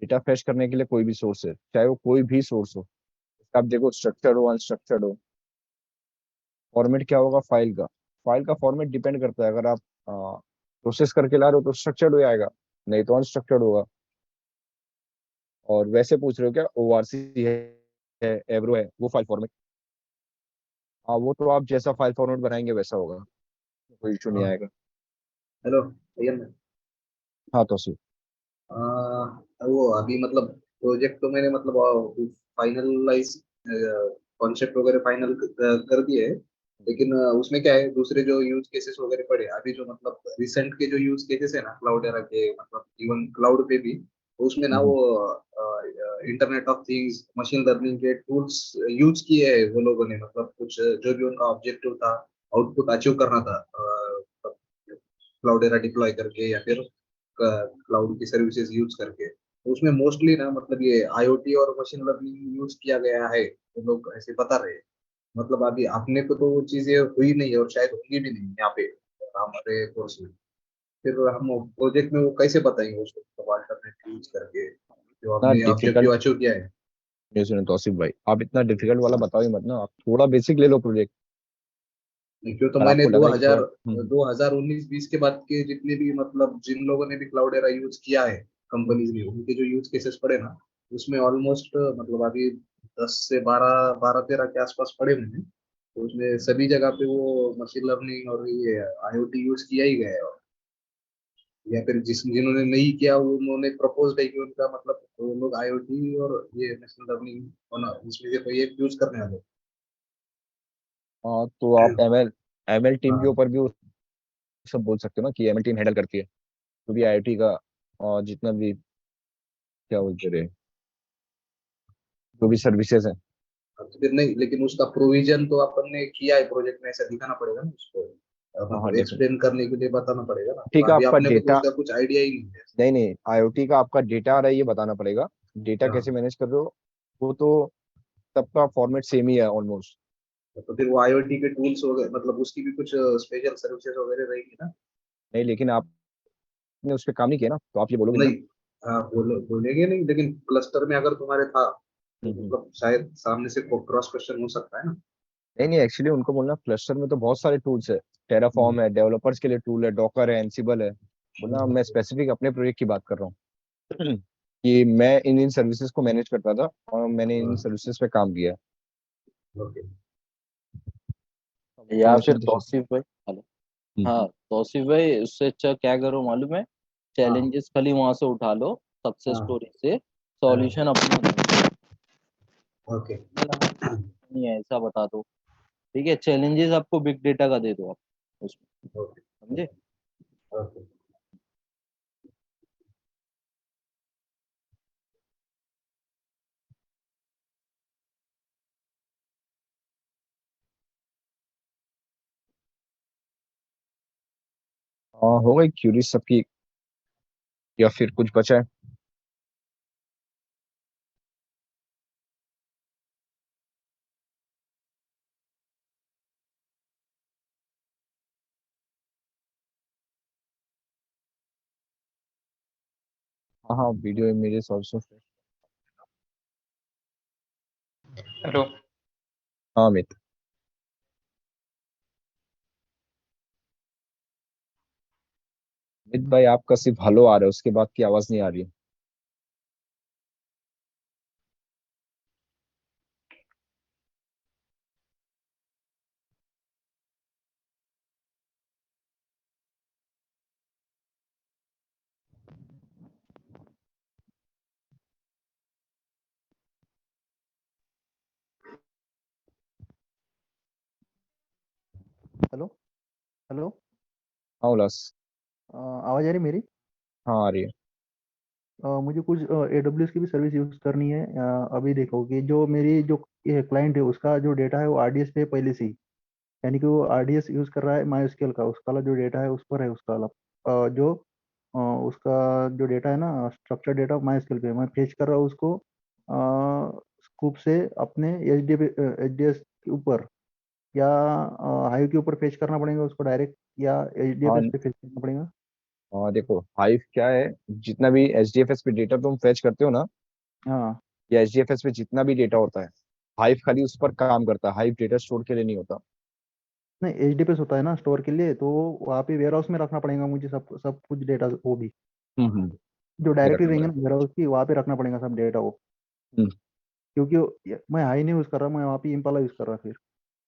डेटा फैच करने के लिए कोई भी सोर्स है, चाहे वो कोई भी सोर्स हो। आप देखो, स्ट्रक्चर्ड हो अनस्ट्रक्चर्ड हो, फॉर्मेट क्या होगा फाइल का? फाइल का फॉर्मेट डिपेंड करता है, अगर आप प्रोसेस करके ला रहे हो तो स्ट्रक्चर्ड हो जाएगा, नहीं तो अनस्ट्रक्चर्ड होगा। और वैसे पूछ रहे हो क्या, ओआरसी है एवरो है, वो फाइल फॉर्मेट? हाँ, वो तो आप जैसा फाइल फॉर्मेट बनाएंगे वैसा होगा, कोई इशू नहीं हाँ, आएगा। हेलो भैया। हाँ तो सर। वो अभी मतलब प्रोजेक्ट तो मैंने मतलब फाइनलाइज कॉन्सेप्ट वगैरह फाइनल कर दिए है, लेकिन उसमें क्या है, दूसरे जो यूज केसेस वगैरह पड़े अभी, जो मतलब रिसेंट के जो यूज केसेस है ना क्लाउडेरा के, मतलब इवन क्लाउड पे भी, तो उसमें ना वो internet of things, machine learning के टूल्स यूज किए हैं वो लोगों ने, मतलब कुछ जो भी उनका ऑब्जेक्टिव था, आउटपुट अचीव करना था क्लाउडेरा डिप्लॉय करके या फिर क्लाउड की सर्विसेज यूज करके, तो उसमें मोस्टली ना मतलब ये आईओटी और मशीन लर्निंग यूज किया गया है, वो लोग ऐसे बता रहे हैं। मतलब अभी अपने को तो वो चीजें हुई नहीं है और शायद होंगी भी नहीं यहाँ पे हमारे कोर्स में, फिर हम प्रोजेक्ट में वो कैसे बताएंगे उसको अल्टरनेट यूज करके जो इतना हमने डिफिकल्ट ऑब्जेक्टिव अचीव किया है। नहीं सुने तौसीफ भाई, आप इतना डिफिकल्ट वाला बताओ ही मत ना, आप थोड़ा बेसिक ले लो प्रोजेक्ट। क्यों तो अगर मैंने आपको लग रहा है कि थोड़ा 2019-20 के बाद के जितने भी मतलब जिन लोगों ने भी क्लाउडेरा यूज किया है कंपनीज में, उनके जो यूज केसेस पड़े ना, उसमें ऑलमोस्ट मतलब अभी 10 से 12 13 के आसपास पड़े हुए हैं, तो उसमें सभी जगह पे वो मशीन लर्निंग और ये आईओटी यूज किया ही गया है, या फिर जिन्होंने नहीं किया वो उन्होंने प्रपोज है कि उनका मतलब वो लोग आईओटी और ये मशीन लर्निंग होना इसमें से कोई एक यूज करने वाले। हाँ, तो आप एमएल एमएल टीम के हाँ ऊपर भी वो सब बोल सकते हो ना कि एमएल टीम हैंडल करती है, तो भी आईआईटी का और जितना भी क्या बोलते रहे जो भी सर्विसेज है। तो फिर नहीं, लेकिन उसका प्रोविजन तो अपन ने किया है प्रोजेक्ट में, ऐसा दिखाना पड़ेगा ना उसको, हाँ हाँ मतलब डेफिनेट। एक्सप्लेन करने के लिए बताना पड़ेगा ना, तो ठीक है, अभी आपका अपने को तो डेटा, उसका कुछ आइडिया ही नहीं है। नहीं नहीं, आईओटी का आपका डेटा आ रहा है ये बताना पड़ेगा। डेटा कैसे हाँ मैनेज कर रहे हो वो तो सबका फॉर्मेट सेम ही है ऑलमोस्ट। तो फिर वो आईओटी के टूल्स वगैरह मतलब उसकी भी कुछ स्पेशल सर्विसेज वगैरह रहेगी ना। नहीं, लेकिन आपने उस पर काम नहीं किया ना, तो आप ये बोलोगे नहीं, ना। हाँ बोलेंगे नहीं, लेकिन क्लस्टर में अगर तुम्हारे था तो हम्म। मतलब शायद सामने से क्रॉस क्वेश्चन हो सकता है ना। नहीं नहीं, एक्चुअली उनको बोलना क्लस्टर में तो बहुत सारे टूल्स है। टेराफॉर्म है, डेवलपर्स के लिए टूल है, डॉकर है, एनसिबल है। बोलना मैं स्पेसिफिक अपने प्रोजेक्ट की बात कर रहा हूँ कि मैं इन इन सर्विसेज को मैनेज करता था और मैंने इन हाँ सर्विसेज पे काम किया है। ओके। या फिर क्वेश्चन तो सर। तौसीफ भाई, हेलो। हम्म। हाँ तौसीफ भाई, उससे अच्छा क्या करो मालूम है, हाँ चैलेंजेस खाली वहां से उठा लो, सक्सेस हाँ स्टोरी से, हाँ सॉल्यूशन अपना दो। ओके। अगर हमारे पास नहीं है ऐसा बता दो, ठीक है, चैलेंजेस आपको बिग डेटा का दे दो आप उसमें, ओके समझे। ओके। हो गई क्यूरीज सबकी या फिर कुछ बचा है? हाँ हाँ, वीडियो इमेजेस ऑल्सो। हेलो। हाँ अमित। अमित भाई, आपका सिर्फ हेलो आ रहा है, उसके बाद की आवाज नहीं आ रही है। हेलो। हेलो। हाँ उल्लास। आवाज़ आ रही मेरी? हाँ आ रही है। मुझे कुछ AWS की भी सर्विस यूज़ करनी है। अभी देखो कि जो मेरी जो क्लाइंट है उसका जो डेटा है वो RDS पे है पहले से ही, यानी कि वो RDS यूज़ कर रहा है MySQL का, उसका वाला जो डेटा है उस पर है उसका वाला उसका जो डेटा है ना, स्ट्रक्चर डेटा MySQL पे मैं फेच कर रहा हूँ उसको स्कूप से अपने HDS के ऊपर, या हाइव के ऊपर फेच करना पड़ेगा उसको डायरेक्ट, या हाँ HDFS पे फेच करना पड़ेगा? हाँ, देखो हाइव क्या है, जितना भी एचडीएफएस पे डेटा तुम फेच करते हो ना, हाँ। या एचडीएफएस पे जितना भी डेटा होता है, हाइव खाली उस पर काम करता है, हाइव डेटा स्टोर के लिए नहीं होता। नहीं, HDFS होता है ना स्टोर के लिए, तो वहाँ पे वेयर हाउस में रखना पड़ेगा मुझे सब सब कुछ डेटा, वो भी हम्म। जो ये डायरेक्टली रखना रहेंगे पड़ेगा। ना वेयर हाउस की, वहाँ पे रखना पड़ेगा सब डेटा वो। हम्म। क्योंकि मैं हाई नहीं यूज़ कर रहा, मैं वहाँ पे इम्पाला यूज़ कर रहा फिर,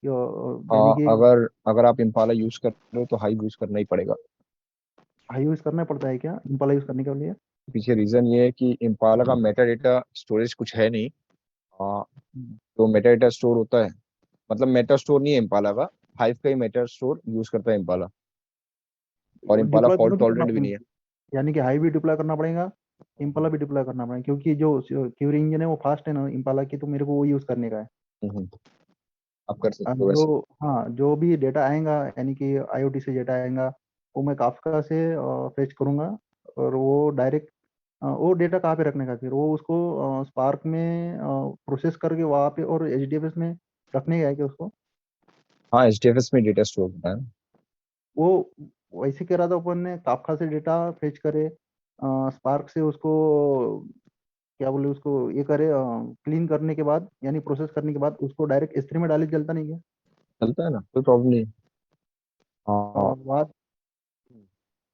यानी हाँ, कि अगर अगर आप इम्पाला यूज कर रहे हो तो हाइव यूज करना ही पड़ेगा। हाई यूज़ करना पड़ता है क्या इम्पाला यूज़ करने के लिए? पीछे रीजन ये है कि इम्पाला का मेटा डेटा स्टोरेज कुछ है नहीं। तो मेटा डेटा स्टोर होता है, मतलब मेटा स्टोर नहीं है इम्पाला का, हाइव का ही मेटा स्टोर यूज करता है इम्पाला। और इम्पाला डिप्लॉय दोनों फॉल्ट भी करना टॉलरेंट भी नहीं है। यानी कि हाई भी डिप्लॉय करना पड़ेगा, इम्पाला भी डिप्लॉय करना पड़ेगा, क्योंकि जो क्यूरी इंजन है वो फास्ट है ना इम्पाला की, तो मेरे को वो यूज करने का है। हम्म, आप कर सकते हो वैसे। जो हाँ जो भी डेटा आएगा यानी कि आईओटी से डेटा आएगा वो मैं काफका से फेच करूंगा, और वो डायरेक्ट वो डेटा कहाँ पे रखने का, फिर वो उसको स्पार्क में प्रोसेस करके वहाँ पे और एचडीएफएस में रखने का है कि उसको हाँ, एचडीएफएस में डेटा स्टोर होता है। वो वैसे कह रहा था अपन ने काफका से डेटा फेच करे, स्पार्क से उसको क्या बोले उसको ये करे, क्लीन करने के बाद यानी प्रोसेस करने के बाद उसको डायरेक्ट एस3 में डाले, चलता नहीं क्या? चलता है ना, कोई प्रॉब्लम नहीं। हाँ। वहाँ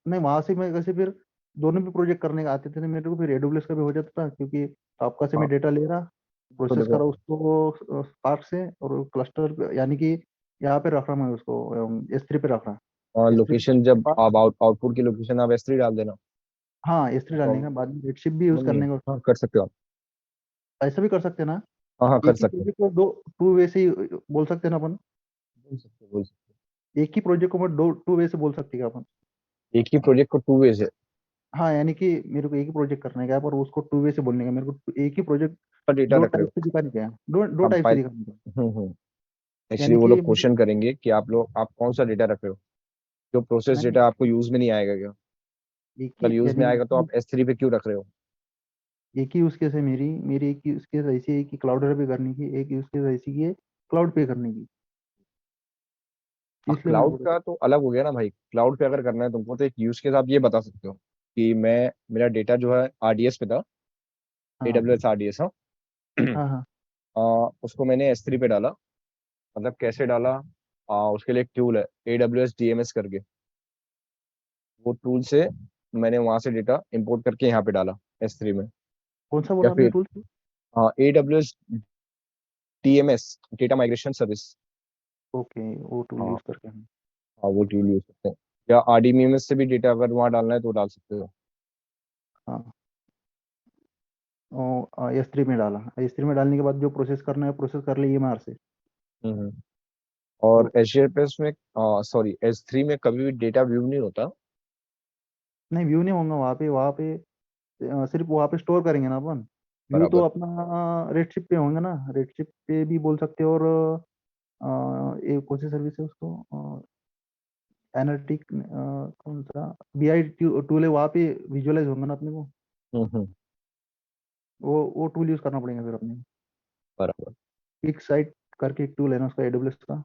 नहीं, वहां से मैं कैसे फिर दोनों भी प्रोजेक्ट करने का आते थे तो मेरे को फिर एडब्ल्यूएस का भी हो जाता था, क्योंकि आपका से मैं हाँ डेटा ले रहा, तो प्रोसेस देखो, करा उसको स्पार्क से, और क्लस्टर यानी कि यहाँ पे रख रहा मैं उसको एस3 पे रख रहा। और एस3 लोकेशन के जब बाद आप आउटपुट की लोकेशन आप S3 डाल देना। हाँ एस3 डालने प्रॉब्लम का बाद में रेडशिप भी यूज नहीं है। करने का। हाँ कर सकते हो आप। ऐसा भी कर सकते हैं ना, हाँ हाँ कर एक ही सकते हो। प्रोजेक्ट को दो टू वे से ही बोल सकते हैं ना अपन, बोल सकते एक ही प्रोजेक्ट को मैं दो टू वे से बोल सकते हैं क्या अपन? हो। एक ही प्रोजेक्ट को 2 वेज है। हाँ यानी कि मेरे को एक ही प्रोजेक्ट करने का है पर उसको टू वे से बोलने का, मेरे को एक ही प्रोजेक्ट का डेटा दो रख रहे टाइप हो। से दिखाने का है, दो हम टाइप से फाइल। दिखाने का है। हम्म। एक्चुअली यानी वो कि लोग क्वेश्चन करेंगे कि आप कौन सा डेटा रख रहे हो, जो प्रोसेस नहीं डेटा आपको यूज में नहीं आएगा क्या। एक अगर ही यूज में यानी आएगा तो आप S3 पे क्यों रख रहे हो। एक ही यूज केस है मेरी मेरी एक ही यूज केस ऐसी है कि क्लाउडर पे करने की, एक यूज केस ऐसी की है क्लाउड पे करने की, इसलिए मैं क्लाउड बोल रहा का तो अलग हो गया ना भाई, क्लाउड पे अगर करना है तुमको तो एक यूज केस आप ये बता सकते हो कि मैं, मेरा डेटा जो है RDS पे था, था। AWS RDS। हाँ। हाँ हाँ उसको मैंने S3 पे डाला। मतलब कैसे डाला, उसके लिए एक टूल है AWS DMS करके। वो टूल से मैंने वहां से डेटा इंपोर्ट करके यहाँ पे डाला S3 में। कौन सा या बोला आपने फिर tool? AWS DMS, data migration service. Okay वो टूल हाँ। यूज करके हम हाँ वो टूल यूज करते हैं। या RDBMS से भी डेटा अगर वहाँ डालना है तो डाल सकते हो। हाँ S3 में डाला, S3 में डालने के बाद जो प्रोसेस करना है प्रोसेस कर लिए EMR से। हम्म। और ओके HDFS में, सॉरी S3 में कभी भी डेटा व्यू नहीं होता। नहीं व्यू नहीं होगा वहाँ पे सिर्फ वहाँ पे स्टोर करेंगे ना अपन, व्यू तो बराबर। अपना रेडशिप पे होंगे ना, रेडशिप पे भी बोल सकते हो, और एक कौन सी सर्विस है उसको एनालिटिक कौन सा BI टूल है वहाँ पे विजुअलाइज होंगे ना अपने को, हम्म। वो टूल यूज करना पड़ेगा फिर अपने को। बराबर। पिक साइट करके एक टूल है ना उसका AWS का,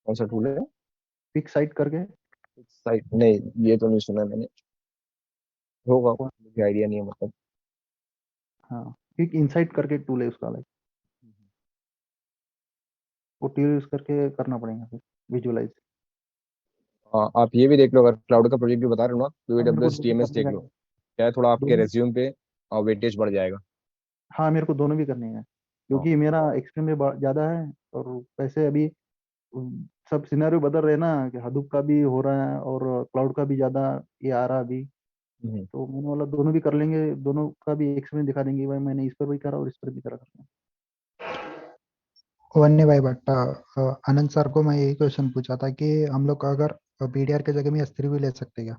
कौन सा टूल है। पिक साइट करके। साइट नहीं, ये तो नहीं सुना मैंने। होगा, कौन- मुझे आइडिया नहीं है मतलब। हाँ पिक इनसाइट करके एक टूल है उसका अलग, वो टूल यूज करके करना पड़ेगा फिर विजुअलाइज। हाँ आप ये भी देख लो, अगर क्लाउड का प्रोजेक्ट भी बता रहे हो ना तो हाँ मेरे को AWS दोनों DMS करने देख का लो। है, क्या है, थोड़ा आपके दोनों। रेज्यूम पे वेटेज बढ़ जाएगा। हाँ मेरे को दोनों भी करने हैं, हाँ। क्योंकि मेरा एक्सपीरियंस भी ज़्यादा है, और वैसे अभी सब सिनेरियो बदल रहे हैं ना, कि हडूप का भी हो रहा है और क्लाउड का भी ज़्यादा ये आ रहा है अभी, हम्म। तो मैंने बोला दोनों भी कर लेंगे, दोनों का भी एक्सपीरियंस दिखा देंगे भाई मैंने इस पर भी करा और इस पर भी करा करके। वन्य भाई भट्ट, आनंद सर को मैं यही क्वेश्चन पूछा था कि हम लोग अगर BDR की जगह में S3 भी ले सकते हैं क्या?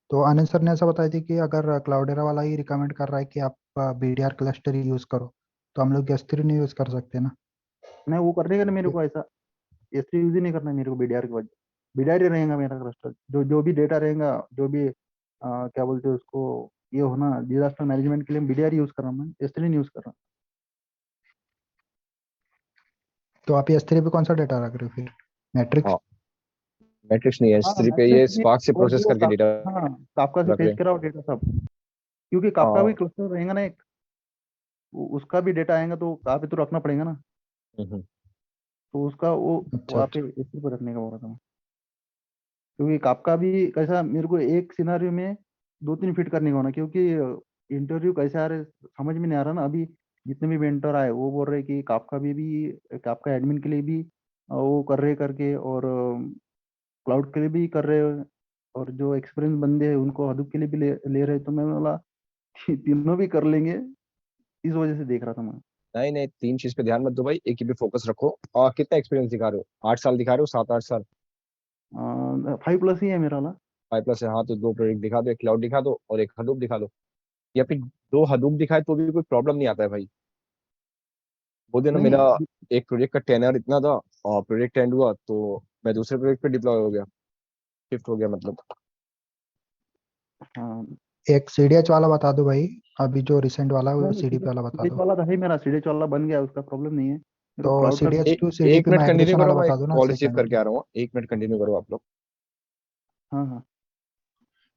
तो आनंद सर ने ऐसा बताया थी कि अगर क्लाउडेरा वाला ही रिकमेंड कर रहा है कि आप BDR क्लस्टर ही यूज करो, तो हम लोग S3 नहीं यूज कर सकते ना? नहीं वो करने का ना मेरे को ऐसा S3 यूज ही नहीं करना है मेरे को, BDR के बाद BDR ही रहेगा मेरा क्लस्टर, जो जो भी डेटा रहेगा, जो भी क्या बोलते हैं उसको, ये होना डिजास्टर मैनेजमेंट के लिए BDR यूज कर रहा हूँ, मैं S3 नहीं यूज कर रहा। तो आप S3 पे कौन सा डेटा रख रहे हो फिर? मैट्रिक्स? हाँ मैट्रिक्स नहीं है, हाँ S3 पे ये मैट्रिक्स भी, स्पार्क से और प्रोसेस वो करके डेटा हाँ काफका से रख फेच रहे हैं। करा और डेटा सब, क्योंकि काफका भी हाँ। क्लस्टर रहेगा ना एक, उसका भी डेटा आएगा तो कहाँ पे तो रखना पड़ेगा ना, हम्म। तो उसका वो अच्छा वहाँ पे अच्छा। S3 पे रखने का बोल रहा था मैं। क्योंकि काफका भी कैसा मेरे को एक सिनारियो में दो तीन फिट करने का होना, क्योंकि इंटरव्यू कैसे आ रहे समझ में नहीं आ रहा ना अभी, जितने भी वेंडर आए वो बोल रहे कि काफका भी काफका एडमिन के लिए भी वो कर रहे करके, और क्लाउड के लिए भी कर रहे और जो एक्सपीरियंस बंदे हैं उनको हडूप के लिए भी ले रहे, तो मैं बोला कि तीनों भी कर लेंगे, इस वजह से देख रहा था मैं। नहीं नहीं, तीन चीज पे ध्यान मत दो भाई, एक ही पे फोकस रखो। और कितना एक्सपीरियंस दिखा रहे हो? 8 साल दिखा रहे हो, 7 8 साल? 5+ ही है मेरा वाला। 5+ है, हाँ तो दो प्रोजेक्ट दिखा दो, एक क्लाउड दिखा दो और एक हडूप दिखा दो। या फिर दो हडूप दिखाए तो भी कोई प्रॉब्लम नहीं आता है भाई। वो दिन नहीं मेरा नहीं। एक प्रोजेक्ट का टेनर इतना था, और प्रोजेक्ट एंड हुआ तो मैं दूसरे प्रोजेक्ट पे डिप्लॉय हो गया, शिफ्ट हो गया मतलब। हाँ एक सीडीएच वाला बता दो भाई, अभी जो रिसेंट वाला है वो नहीं, सीडीपी वाला बता सीडेच दो। वाला था ही मेरा, सीडेच वाला बन गया, उसका प्रॉब्लम नहीं है। मेरे तो को क्लाउड का भी। सीडीएच टू एक सीडीपी मिनट कंटिन्यू माइग्रेशन करो, वाला मैं बता दो ना कॉल रिसीव सेकंड करके वाला। आ रहा हूँ, 1 मिनट कंटिन्यू करो आप लोग। हाँ हाँ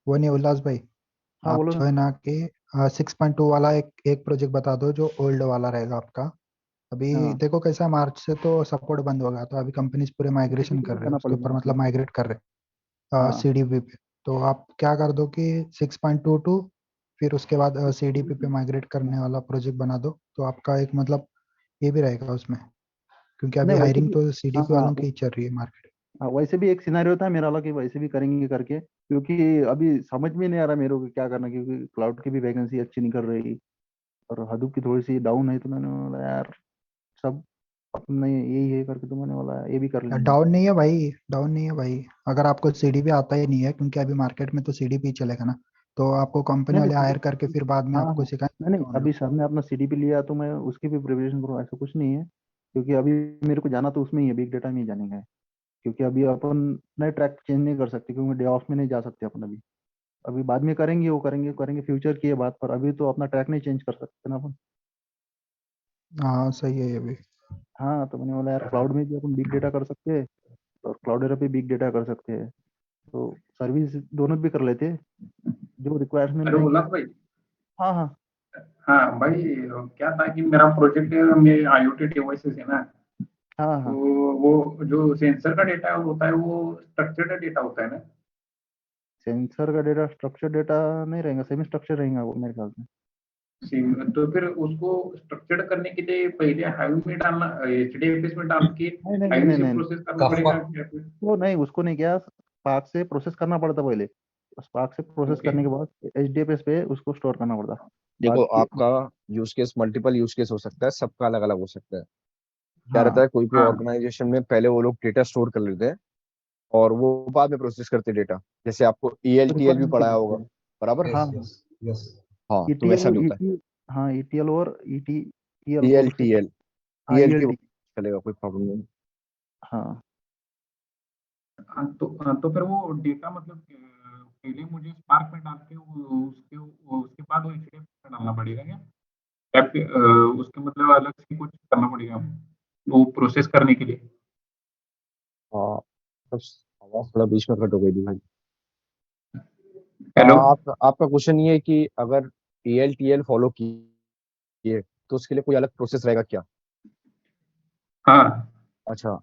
वो नहीं उल्लास भाई, हाँ, आप बोलो जो ना। है ना कि 6.2 वाला एक एक प्रोजेक्ट बता दो जो ओल्ड वाला रहेगा आपका। अभी हाँ, देखो कैसा है, मार्च से तो सपोर्ट बंद हो गया, तो अभी कंपनीज पूरे माइग्रेशन सीडीपी कर पे रहे हैं जाना उसके पड़ेगा ऊपर, उसमें। मतलब माइग्रेट कर रहे हैं हाँ सीडीपी पे। तो आप क्या कर दो कि 6.22, फिर उसके बाद सीडीपी पे माइग्रेट करने वाला प्रोजेक्ट बना दो, तो आपका एक मतलब ये भी रहेगा उसमें, क्योंकि अभी नहीं वैसे हायरिंग भी। तो हाँ सीडीपी हाँ वालों की ही चल रही है मार्केट। हाँ, वैसे भी एक सिनेरियो था मेरा वाला कि वैसे भी करेंगे करके, क्योंकि अभी समझ में नहीं आ रहा मेरे को कि क्या करना, क्योंकि क्लाउड की भी वैकेंसी अच्छी निकल रही और हडूप की थोड़ी सी डाउन है, तो मैंने बोला यार सब अपने यही है करके, तो मैंने बोला ये भी कर लेंगे। डाउन नहीं है भाई, डाउन नहीं है भाई। अगर आपको सीडीपी आता ही नहीं है, क्योंकि अभी मार्केट में तो सीडीपी चलेगा ना, तो आपको कंपनी नहीं नहीं वाले हायर करके फिर बाद में हाँ आपको हाँ। नहीं सिखाएंगे नहीं, तो उन अभी लोग। सर ने अपना सीडीपी लिया तो मैं उसकी भी प्रिपरेशन करूँ, ऐसा कुछ नहीं है, क्योंकि अभी मेरे को जाना तो उसमें ही है, बिग डेटा में ही जाने का है। क्योंकि अभी अपन नए ट्रैक चेंज नहीं कर सकते, क्योंकि डे ऑफ में नहीं जा सकते अपन अभी। अभी बाद में करेंगे, वो करेंगे करेंगे फ्यूचर की है बात, पर अभी तो अपना ट्रैक नहीं चेंज कर सकते ना अपन। हाँ सही है ये भी। हाँ, तो मैंने बोला यार क्लाउड में भी अपन बिग डेटा कर सकते हैं और क्लाउडेरा पे बिग डेटा कर सकते हैं, तो सर्विस दोनों भी कर लेते हैं, जो रिक्वायरमेंट अरे रहेंगे। उल्लास भाई। हाँ हाँ हाँ भाई, क्या था कि मेरा प्रोजेक्ट में आईओटी डिवाइसेस है ना, हाँ तो हाँ। वो जो सेंसर का डेटा होता है वो स्ट्रक्चर्ड डेटा होता है ना। सेंसर का डेटा स्ट्रक्चर डेटा नहीं रहेगा, सेमी स्ट्रक्चर रहेगा वो मेरे ख्याल से। तो फिर उसको स्ट्रक्चर्ड करने के लिए पहले हाइव में डालना, एचडीएफएस में डाल के नहीं नहीं नहीं हाइव नहीं से नहीं प्रोसेस करना काफका। पड़ेगा या फिर? वो नहीं, उसको नहीं किया, स्पार्क से प्रोसेस करना पड़ता पहले, स्पार्क से प्रोसेस ओके। करने के बाद एचडीएफएस पे उसको स्टोर करना पड़ता। देखो बाकी आपका use case multiple use case हो सकता है, सबका अलग अलग हो सकता है। क्या रहता हाँ है, कोई कोई हाँ। ऑर्गेनाइजेशन में पहले वो लोग डेटा स्टोर कर लेते हैं और वो बाद में प्रोसेस करते डेटा। जैसे आपको ईएलटीएल भी रिक्वायरमेंट के पढ़ाया हिसाब होगा, से। बराबर? हाँ यस यस यस। हाँ तो ईटीएल वैसा और भी होता है। ईटी। हाँ ईटीएल और ईटीएल और उसके। ईएलटीएल, हाँ ईएलटी ईएलटी। चलेगा, कोई प्रॉब्लम नहीं। हाँ तो फिर वो डेटा मतलब पहले मुझे स्पार्क में डाल के उसके बाद वो एचडीएफएस में डालना पड़ेगा क्या? या फिर उसके मतलब अलग से कुछ करना पड़ेगा वो प्रोसेस करने के लिए? हाँ, बस आवाज थोड़ा बीच में कट हो गई थी भाई। हेलो। आपका क्वेश्चन ये है कि अगर ईएलटीएल फॉलो किए तो उसके लिए कोई अलग प्रोसेस रहेगा क्या? हाँ। अच्छा,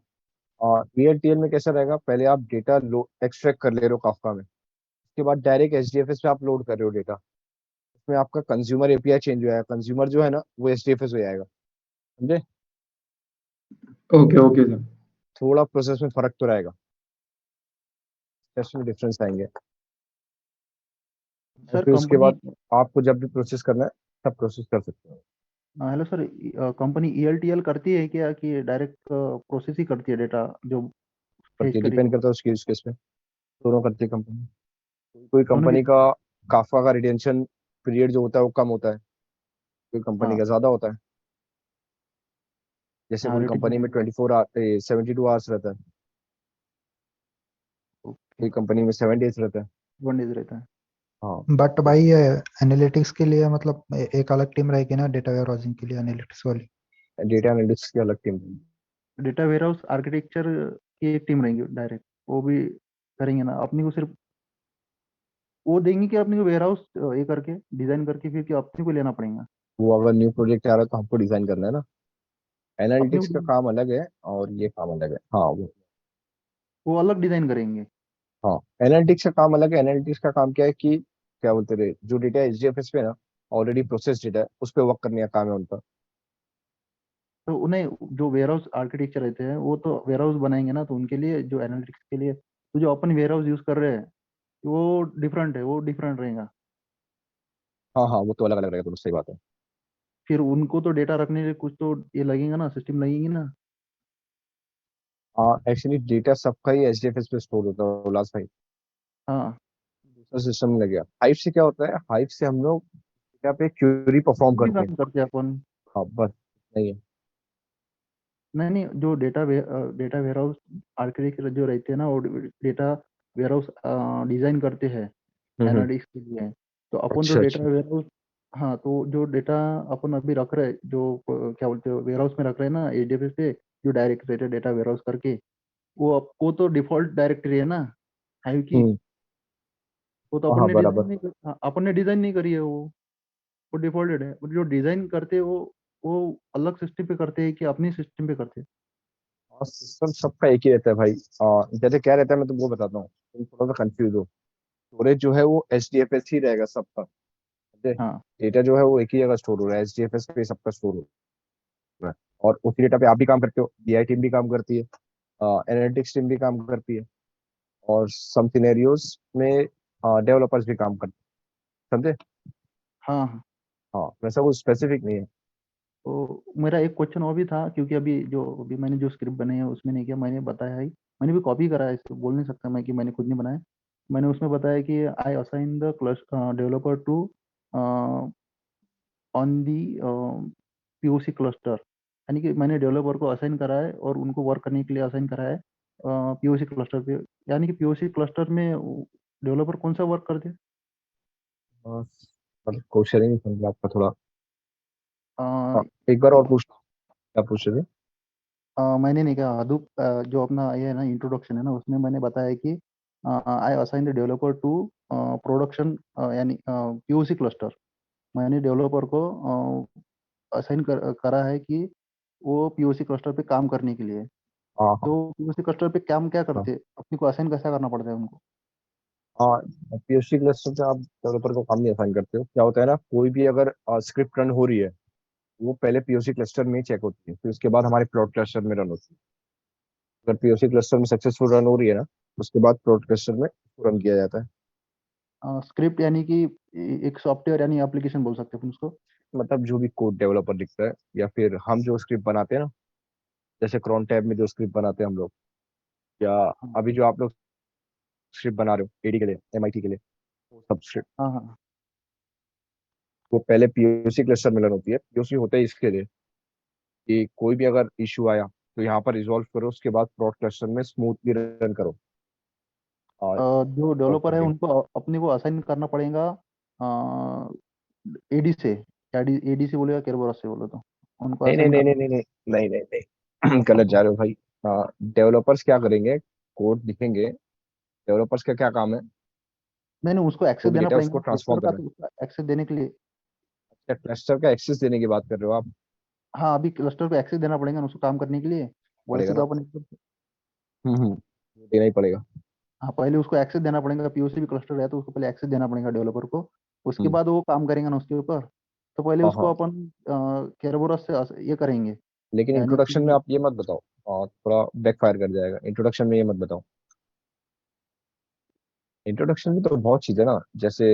और ईएलटीएल में कैसा रहेगा, पहले आप डेटा लो एक्सट्रैक्ट कर ले रहे हो काफका में, उसके बाद डायरेक्ट एचडीएफएस पे आप लोड कर रहे हो डेटा। उसमें आपका कंज्यूमर एपीआई चेंज हो जाएगा, कंज्यूमर जो है ना वो एचडीएफएस हो जाएगा, समझे? Okay okay sir. थोड़ा प्रोसेस में फर्क तो रहेगा, में डिफरेंस आएंगे। और सर फिर उसके कंपनी। बाद आपको जब भी प्रोसेस करना है तब प्रोसेस कर सकते हो। हेलो सर, कंपनी ईएलटीएल करती है क्या कि डायरेक्ट प्रोसेस ही करती है डेटा जो फेच करती है, करेगी? डिपेंड करता है उसके यूज केस पे, दोनों करती है कंपनी। कोई दोनों भी। कंपनी का काफका का रिटेंशन पीरियड जो होता है वो कम होता है, कोई कंपनी हाँ का ज्यादा होता है। जैसे हाँ कोई रेटिंग। कंपनी में 24 आवर 72 आवर्स रहता है, ओके। कोई कंपनी में 7 डेज रहता है। 1 डेज रहता है। हाँ बट भाई ये एनालिटिक्स के लिए मतलब एक अलग टीम रहेगी ना डेटा वेयर हाउसिंग के लिए, एनालिटिक्स वाली। डेटा एनालिटिक्स की अलग team. Data warehouse architecture की एक टीम रहेंगी डायरेक्ट, वो भी करेंगे ना, अपनी को सिर्फ वो देंगे कि अपने को वेयर हाउस ये करके डिजाइन करके फिर कि अपने को लेना पड़ेगा? वो अगर न्यू प्रोजेक्ट आ रहा है तो हमको डिजाइन करना है ना। अपने एनालिटिक्स का को काम अलग है और ये काम अलग है, हाँ वो अलग डिजाइन करेंगे। हाँ, एनालिटिक्स का काम अलग है। एनालिटिक्स का काम क्या है कि क्या बोलते रहे, जो डेटा एचडीएफएस पे ना ऑलरेडी प्रोसेस डेटा है उस पर वर्क करने का काम है उनका। तो उन्हें जो वेयर हाउस आर्किटेक्चर रहते हैं वो तो वेयर हाउस बनाएंगे ना, तो उनके लिए जो एनालिटिक्स के लिए तो जो अपन वेयर हाउस यूज कर रहे हैं वो डिफरेंट है, वो डिफरेंट रहेगा। हाँ हाँ, वो तो अलग अलग रहेगा, तो सही बात है। फिर उनको तो डेटा रखने के लिए कुछ तो ये लगेगा ना, सिस्टम लगेगी ना। हाँ, एक्चुअली डेटा सबका ही एचडीएफएस पे स्टोर होता है उल्लास भाई। हाँ दूसरा सिस्टम में लग गया। हाइव से क्या होता है, हाइव से हम लोग यहाँ पे क्यूरी परफॉर्म भी करते हैं। काम करते हैं अपन। हाँ बस, नहीं है। नहीं नहीं, जो डेटा वेयर हाउस आर्किटेक्चर जो रहते हैं ना, वो डेटा वेयर हाउस डिजाइन करते हैं हम्म। एनालिटिक्स के लिए। तो अपन जो अच्छा डेटा अच्छा। वेयर हाउस, हाँ, तो जो डेटा अपन अभी रख रहे हैं, जो क्या बोलते हैं वेयर हाउस में रख रहे हैं ना एडीएफएस पे, जो डायरेक्ट डेटा वेयर हाउस करके, वो तो डिफॉल्ट डायरेक्टरी है ना हाइव की। हम्म। वो तो हाँ अपन हाँ ने डिजाइन बराबर। नहीं हाँ, अपन ने डिजाइन नहीं करी है वो डिफॉल्टेड है। और जो डिजाइन करते हैं वो अलग सिस्टम पे करते हैं कि अपनी सिस्टम पे करते हैं। और सिस्टम सबका एक ही रहता है भाई। जैसे क्या रहता है, मैं तुमको बताता हूँ, तुम थोड़ा सा कंफ्यूज हो। स्टोरेज जो है वो एचडीएफएस ही रहेगा सबका। हाँ डेटा जो है वो एक ही जगह स्टोर हो रहा है, एचडीएफएस पे सबका स्टोर हो रहा है। और उसी डेटा पे आप भी काम करते हो, बीआई टीम भी काम करती है, एनालिटिक्स टीम भी काम करती है, और सम सिनेरियोज में डेवलपर्स भी काम करते हैं, समझे। हाँ हाँ। हाँ, वैसा कुछ स्पेसिफिक नहीं है। तो मेरा एक क्वेश्चन और भी था, क्योंकि अभी मैंने जो स्क्रिप्ट बनाई है उसमें नहीं किया, मैंने बताया है, मैंने भी कॉपी करा है, इसको बोल नहीं सकता मैं कि मैंने खुद नहीं बनाया। मैंने उसमें बताया कि I assign the developer to on the POC cluster. यानी कि मैंने डेवलपर को असाइन करा है और उनको वर्क करने के लिए असाइन करा है पीओसी क्लस्टर पे। यानी कि पीओसी क्लस्टर में डेवलपर कौन सा वर्क करते हैं? मतलब क्वेश्चन ही नहीं समझा आपका थोड़ा। अ, एक बार और पूछ, क्या पूछ रहे थे। मैंने नहीं कहा हदूप, जो अपना ये है ना इंट्रोडक्शन है ना, उसमें मैंने बताया कि I assign the developer to production, यानी पीओसी क्लस्टर। मैंने डेवलपर को करा है कि वो पीओसी क्लस्टर पे काम करने के लिए। हाँ हाँ तो पीओसी क्लस्टर पे काम क्या हाँ। करते हैं, अपने को असाइन कैसा करना पड़ता है उनको? हाँ, पीएचडी क्लस्टर पे आप डेवलपर को काम नहीं असाइन करते हो। क्या होता है ना, कोई भी अगर स्क्रिप्ट रन हो रही है, वो पहले पीओसी क्लस्टर में ही चेक होती है, फिर उसके बाद हमारे प्लॉट क्लस्टर में रन होती है। अगर पीओसी क्लस्टर में सक्सेसफुल रन हो रही है ना, उसके बाद प्लॉट क्लस्टर में रन किया जाता है। स्क्रिप्ट यानी कि एक सॉफ्टवेयर यानी एप्लीकेशन बोल सकते हैं अपन उसको। मतलब जो भी कोड डेवलपर लिखता है, या फिर हम जो स्क्रिप्ट बनाते हैं ना, जैसे क्रॉन टैब में जो स्क्रिप्ट बनाते हैं हम लोग, या हाँ अभी जो आप लोग स्क्रिप्ट बना रहे हो एडी के लिए, एमआईटी के लिए, वो सब स्क्रिप्ट हाँ हाँ। वो पहले पीओसी क्लस्टर में रन होती है। पीओसी होता है इसके लिए कि कोई भी अगर इशू आया तो यहाँ पर रिजॉल्व करो, उसके बाद प्लॉट क्लस्टर में स्मूथली रन करो और जो रिजॉल्व डेवलपर है करने। उनको अपने को असाइन करना पड़ेगा एडी से। एडी से बोलेगा केरबरस से बोले तो उनको नहीं नहीं असाइन नहीं करना नहीं नहीं पड़ेगा। नहीं नहीं नहीं नहीं गलत जा रहे हो भाई। डेवलपर्स क्या करेंगे, कोड लिखेंगे। डेवलपर्स का क्या काम है, मैंने उसको जो एक्सेस भी देना डेटा है पड़ेगा उसको ना क्लस्टर ट्रांसफॉर्म का, करना तो उसका एक्सेस देने के लिए। है। क्लस्टर का एक्सेस देने की बात कर रहे हो आप। हाँ, अभी क्लस्टर को एक्सेस देना पड़ेगा ना उसको काम करने के लिए। पड़ेगा वैसे ना। तो अपन हम्म, देना ही पड़ेगा। हाँ, पहले उसको एक्सेस देना पड़ेगा, पीओसी भी क्लस्टर है तो उसको पहले एक्सेस देना पड़ेगा डेवलपर को। उसके हम्म। बाद वो काम करेगा ना उसके ऊपर। तो पहले हाँ उसको हाँ, अपन केरबरस से ये करेंगे। लेकिन यानी इंट्रोडक्शन में कि आप ये मत बताओ, थोड़ा बैकफायर कर जाएगा। इंट्रोडक्शन में ये मत बताओ। इंट्रोडक्शन में तो बहुत चीज़ है ना, जैसे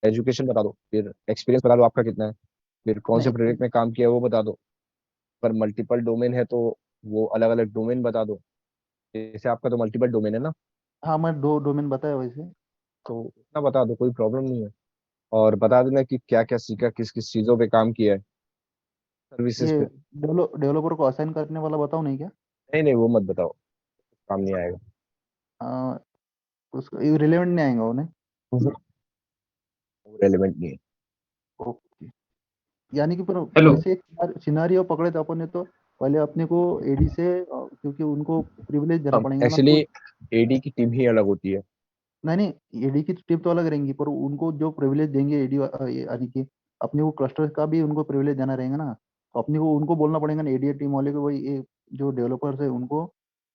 एजुकेशन बता दो, फिर एक्सपीरियंस बता दो आपका कितना है, फिर कौन से नहीं, प्रोजेक्ट में काम किया है वो बता दो। पर मल्टीपल डोमेन है तो वो अलग अलग डोमेन बता दो। जैसे आपका तो मल्टीपल डोमेन है ना, हाँ, मैं दो डोमेन बताया वैसे। तो उतना बता दो, कोई प्रॉब्लम नहीं है। और बता देना कि क्या क्या सीखा, किस किस चीज़ों पे काम किया है, सर्विसेज ये पे। डेवलपर को असाइन करने वाला बताओ नहीं क्या? नहीं नहीं, वो मत बताओ, काम नहीं आएगा। आ, उसको रिलेवेंट नहीं आएगा उन्हें। रेलिवेंट नहीं है। ओके। यानी कि पर हेलो। वैसे एक सिनारियो पकड़े तो अपन ने, तो पहले अपने को एडी से क्योंकि उनको प्रिविलेज देना अब पड़ेगा ना एक्चुअली कुछ। एडी की टीम ही अलग होती है। नहीं नहीं, एडी की टिप तो अलग रहेंगी, पर उनको जो प्रिविलेज देंगे एडी यानी कि अपने को क्लस्टर का भी उनको प्रिविलेज देना रहेगा ना। तो अपने को उनको बोलना पड़ेगा ना एडी टीम वाले को, भाई ये जो डेवलपर्स है उनको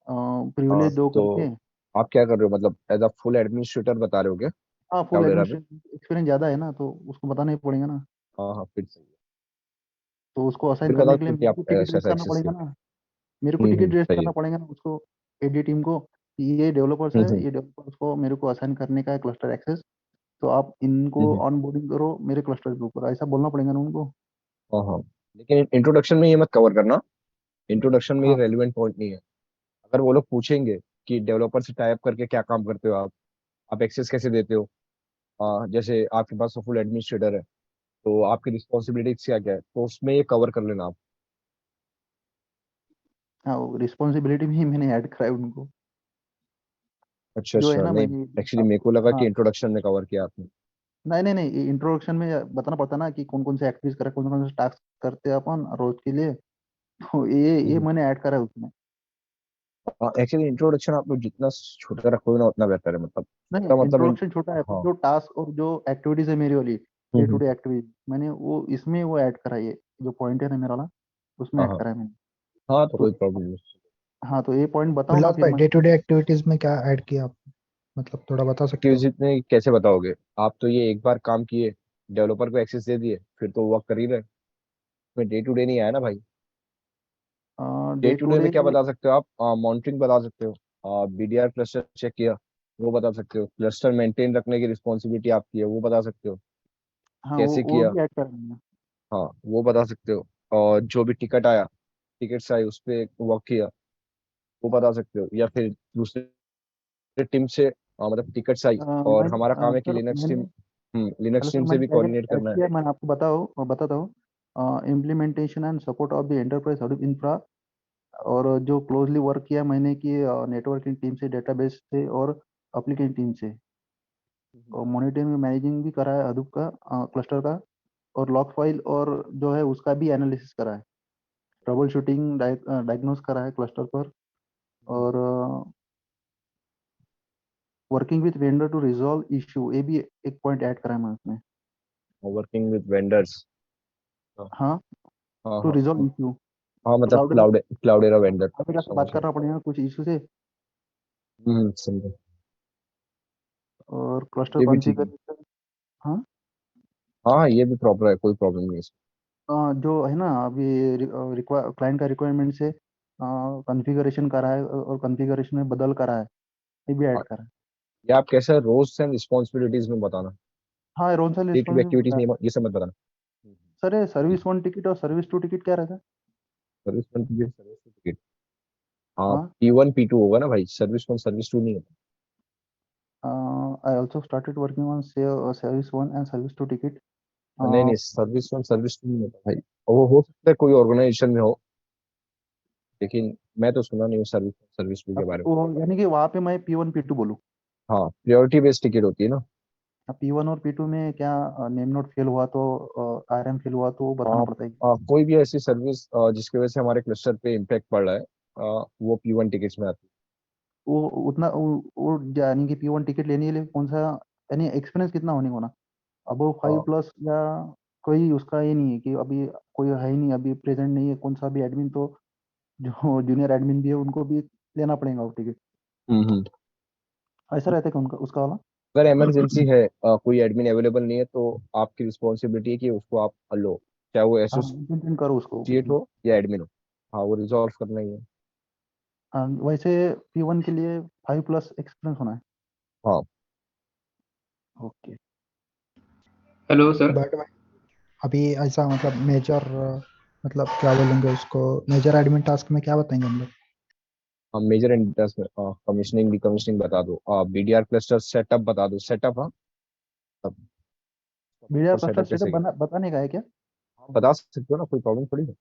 प्रिविलेज दो तो करके। आप क्या कर रहे हो, मतलब एज अ फुल एडमिनिस्ट्रेटर बता रहे हो क्या हाँ, फुल क्लाउड एरा में। एडमिनिस्ट्रेशन एक्सपीरियंस ज़्यादा है ना, तो उसको बताना ही पड़ेगा ना। हाँ हाँ, फिर सही है। तो उसको असाइन फिर बताओ करने के लिए फिर मेरे क्या को टिकट ऐसा रेस ऐसा करना एक्सेस पड़ेगा किया। ना। मेरे को टिकट रेस सही है। करना पड़ेगा ना उसको, एडी टीम को। ये डेवलपर्स है, हम्म ये डेवलपर्स को मेरे को असाइन करने का है क्लस्टर एक्सेस, तो आप इनको हम्म, ऑनबोर्डिंग करो मेरे क्लस्टर के ऊपर, ऐसा बोलना पड़ेगा ना उनको। हाँ हाँ, लेकिन इंट्रोडक्शन में ये मत कवर करना, इंट्रोडक्शन में ये हाँ रेलिवेंट पॉइंट नहीं है। अगर वो लोग पूछेंगे कि डेवलपर से टाइप करके क्या काम करते हो आप एक्सेस कैसे देते हो, जैसे आपके पास फुल एडमिनिस्ट्रेटर है तो आपकी रिस्पॉन्सिबिलिटीज क्या क्या है, तो उसमें ये कवर कर लेना आप। हाँ, वो रिस्पॉन्सिबिलिटी भी मैंने ऐड करा है उनको, अच्छा जो है अच्छा, ना नहीं मैं। एक्चुअली मेरे को लगा हाँ, कि इंट्रोडक्शन में कवर किया आपने। नहीं नहीं नहीं, इंट्रोडक्शन में बताना पड़ता ना कि कौन कौन से एक्टिविटीज करें, कौन कौन से टास्क करते हैं अपन रोज के लिए, तो ये मैंने ऐड करा है उसमें। हाँ एक्चुअली इंट्रोडक्शन आप लोग जितना छोटा रखोगे ना उतना बेहतर है, मतलब नहीं, इसका मतलब इंट्रोडक्शन छोटा है, पर हाँ। जो टास्क और जो एक्टिविटीज है मेरी वाली day to hmm, day activity, मैंने वो इसमें वो ऐड करा है, ये जो पॉइंट है ना मेरा वाला, उसमें हाँ ऐड हाँ करा है मैंने। हाँ, तो तो कोई प्रॉब्लम नहीं। हाँ, तो ये पॉइंट बताओ ना उल्लास फिर भाई, मैं। डे टू डे एक्टिविटीज में क्या ऐड किया आप, मतलब थोड़ा बता सकते हो? एक्टिविटीज में कैसे बताओगे, आप तो ये एक बार काम किए, डेवलपर को एक्सेस दे दिए, फिर तो वर्क कर ही रहे। में डे टू डे नहीं आया ना भाई। Day day to to day day. में क्या बता सकते हो आप, मॉनिटरिंग बता सकते हो, बीडीआर क्लस्टर चेक किया वो बता सकते हो, क्लस्टर मेंटेन रखने की रिस्पॉन्सिबिलिटी आपकी है वो बता सकते हो, हाँ, कैसे वो किया, भी ऐड करा मैंने। हाँ वो बता सकते हो, और जो भी टिकट आया, टिकट्स आए उस पर वर्क किया वो बता सकते हो, या फिर दूसरे टीम से मतलब टिकट्स आई और हमारा काम है कि सर लिनक्स टीम, मैंने, हेलो लिनक्स सर, टीम से मैंने भी क्या क्या कोऑर्डिनेट ऐड करना है। किया है, मैं आपको बताता हूँ। Implementation and support of the enterprise Hadoop infra, और जो क्लोजली वर्क किया मैंने कि नेटवर्किंग टीम से, डेटाबेस से और एप्लीकेशन टीम से, और मॉनिटरिंग मैनेजिंग भी करा है हडूप का क्लस्टर का, और लॉग फाइल और जो है उसका भी एनालिसिस करा है, ट्रबल शूटिंग डायग्नोस करा है क्लस्टर पर, और working with vendor to resolve issue, ये भी एक पॉइंट ऐड करा है मैं उसमें। वर्किंग विद वेंडर्स, हाँ हाँ, हाँ टू हाँ रिजॉल्व हाँ इशू, हाँ, मतलब क्लाउड क्लाउडेरा वेंडर, क्लाउड से बात समझ गया। करना पड़ेगा कुछ इशू से, समझे। और क्लस्टर ये भी ठीक है, कॉन्फ़िगरेशन। हाँ, हाँ ये भी प्रॉपर है, कोई प्रॉब्लम नहीं है इसमें। जो है ना अभी क्लाइंट का रिक्वायरमेंट से कॉन्फ़िगरेशन करा है, और कॉन्फ़िगरेशन में बदल करा है, ये भी हाँ, ऐड करा है। ये आप कैसे रोल्स एंड रिस्पॉन्सिबिलिटीज में बताना, हाँ, रोल से day to day responsibility activities बता। में ये सब मत बताना। सर, ये ठीक सर्विस है, वन टिकट और सर्विस टू टिकट क्या रहता है? सर्विस सर्विस टिकट, हाँ हाँ, P1 P2 होगा ना भाई, सर्विस 1 सर्विस 2 नहीं होता। I also started working on service one and service to ticket. नहीं नहीं, सर्विस 1 सर्विस 2 नहीं होता भाई, और वो हो सकता है कोई ऑर्गेनाइजेशन में हो, लेकिन मैं तो सुना नहीं हूँ सर्विस सर्विस 2 के बारे में। यानी कि वहाँ पे मैं P1 P2 बोलूँ? हाँ, प्रायोरिटी बेस्ड टिकट होती है ना। P1 और P2 में क्या, नेम नोट फेल हुआ तो, RM फेल हुआ तो बताना आप पड़ता है? कोई भी ऐसी सर्विस जिसकी वजह से हमारे क्लस्टर पे इम्पैक्ट पड़ रहा है, वो P1 टिकट्स में आती वो उतना वो यानी कि P1 टिकट लेने के लिए कौन सा, यानी एक्सपीरियंस कितना होने को ना, अबव है। 5 प्लस, या कोई उसका ये नहीं है कि अभी कोई है ही नहीं, अभी प्रेजेंट नहीं है कौन सा भी एडमिन, तो जो जूनियर एडमिन भी है उनको भी लेना पड़ेगा वो टिकट, हम्म। ऐसा रहता है कि उनका उसका वाला? अगर इमरजेंसी है, कोई एडमिन अवेलेबल नहीं है, तो आपकी रिस्पॉन्सिबिलिटी है कि उसको आप लो, चाहे वो हाँ, एसोसिएट इम्प्लीमेंट करो उसको। हो या एडमिन हो, हाँ वो रिजॉल्व करना ही है। वैसे P1 के लिए 5 प्लस एक्सपीरियंस होना है। हाँ ओके। Hello sir. बट अभी ऐसा मतलब मेजर, मतलब क्या बोलेंगे उसको, मेजर एडमिन टास्क में क्या बताएंगे हम लोग? हम मेजर एंड कमीशनिंग डिकमीशनिंग बता दो, बीडीआर क्लस्टर सेटअप बता दो, सेटअप, हाँ media proper cluster setup setup कैसे, बताने का है क्या? हाँ बता सकते हो ना, कोई प्रॉब्लम थोड़ी है।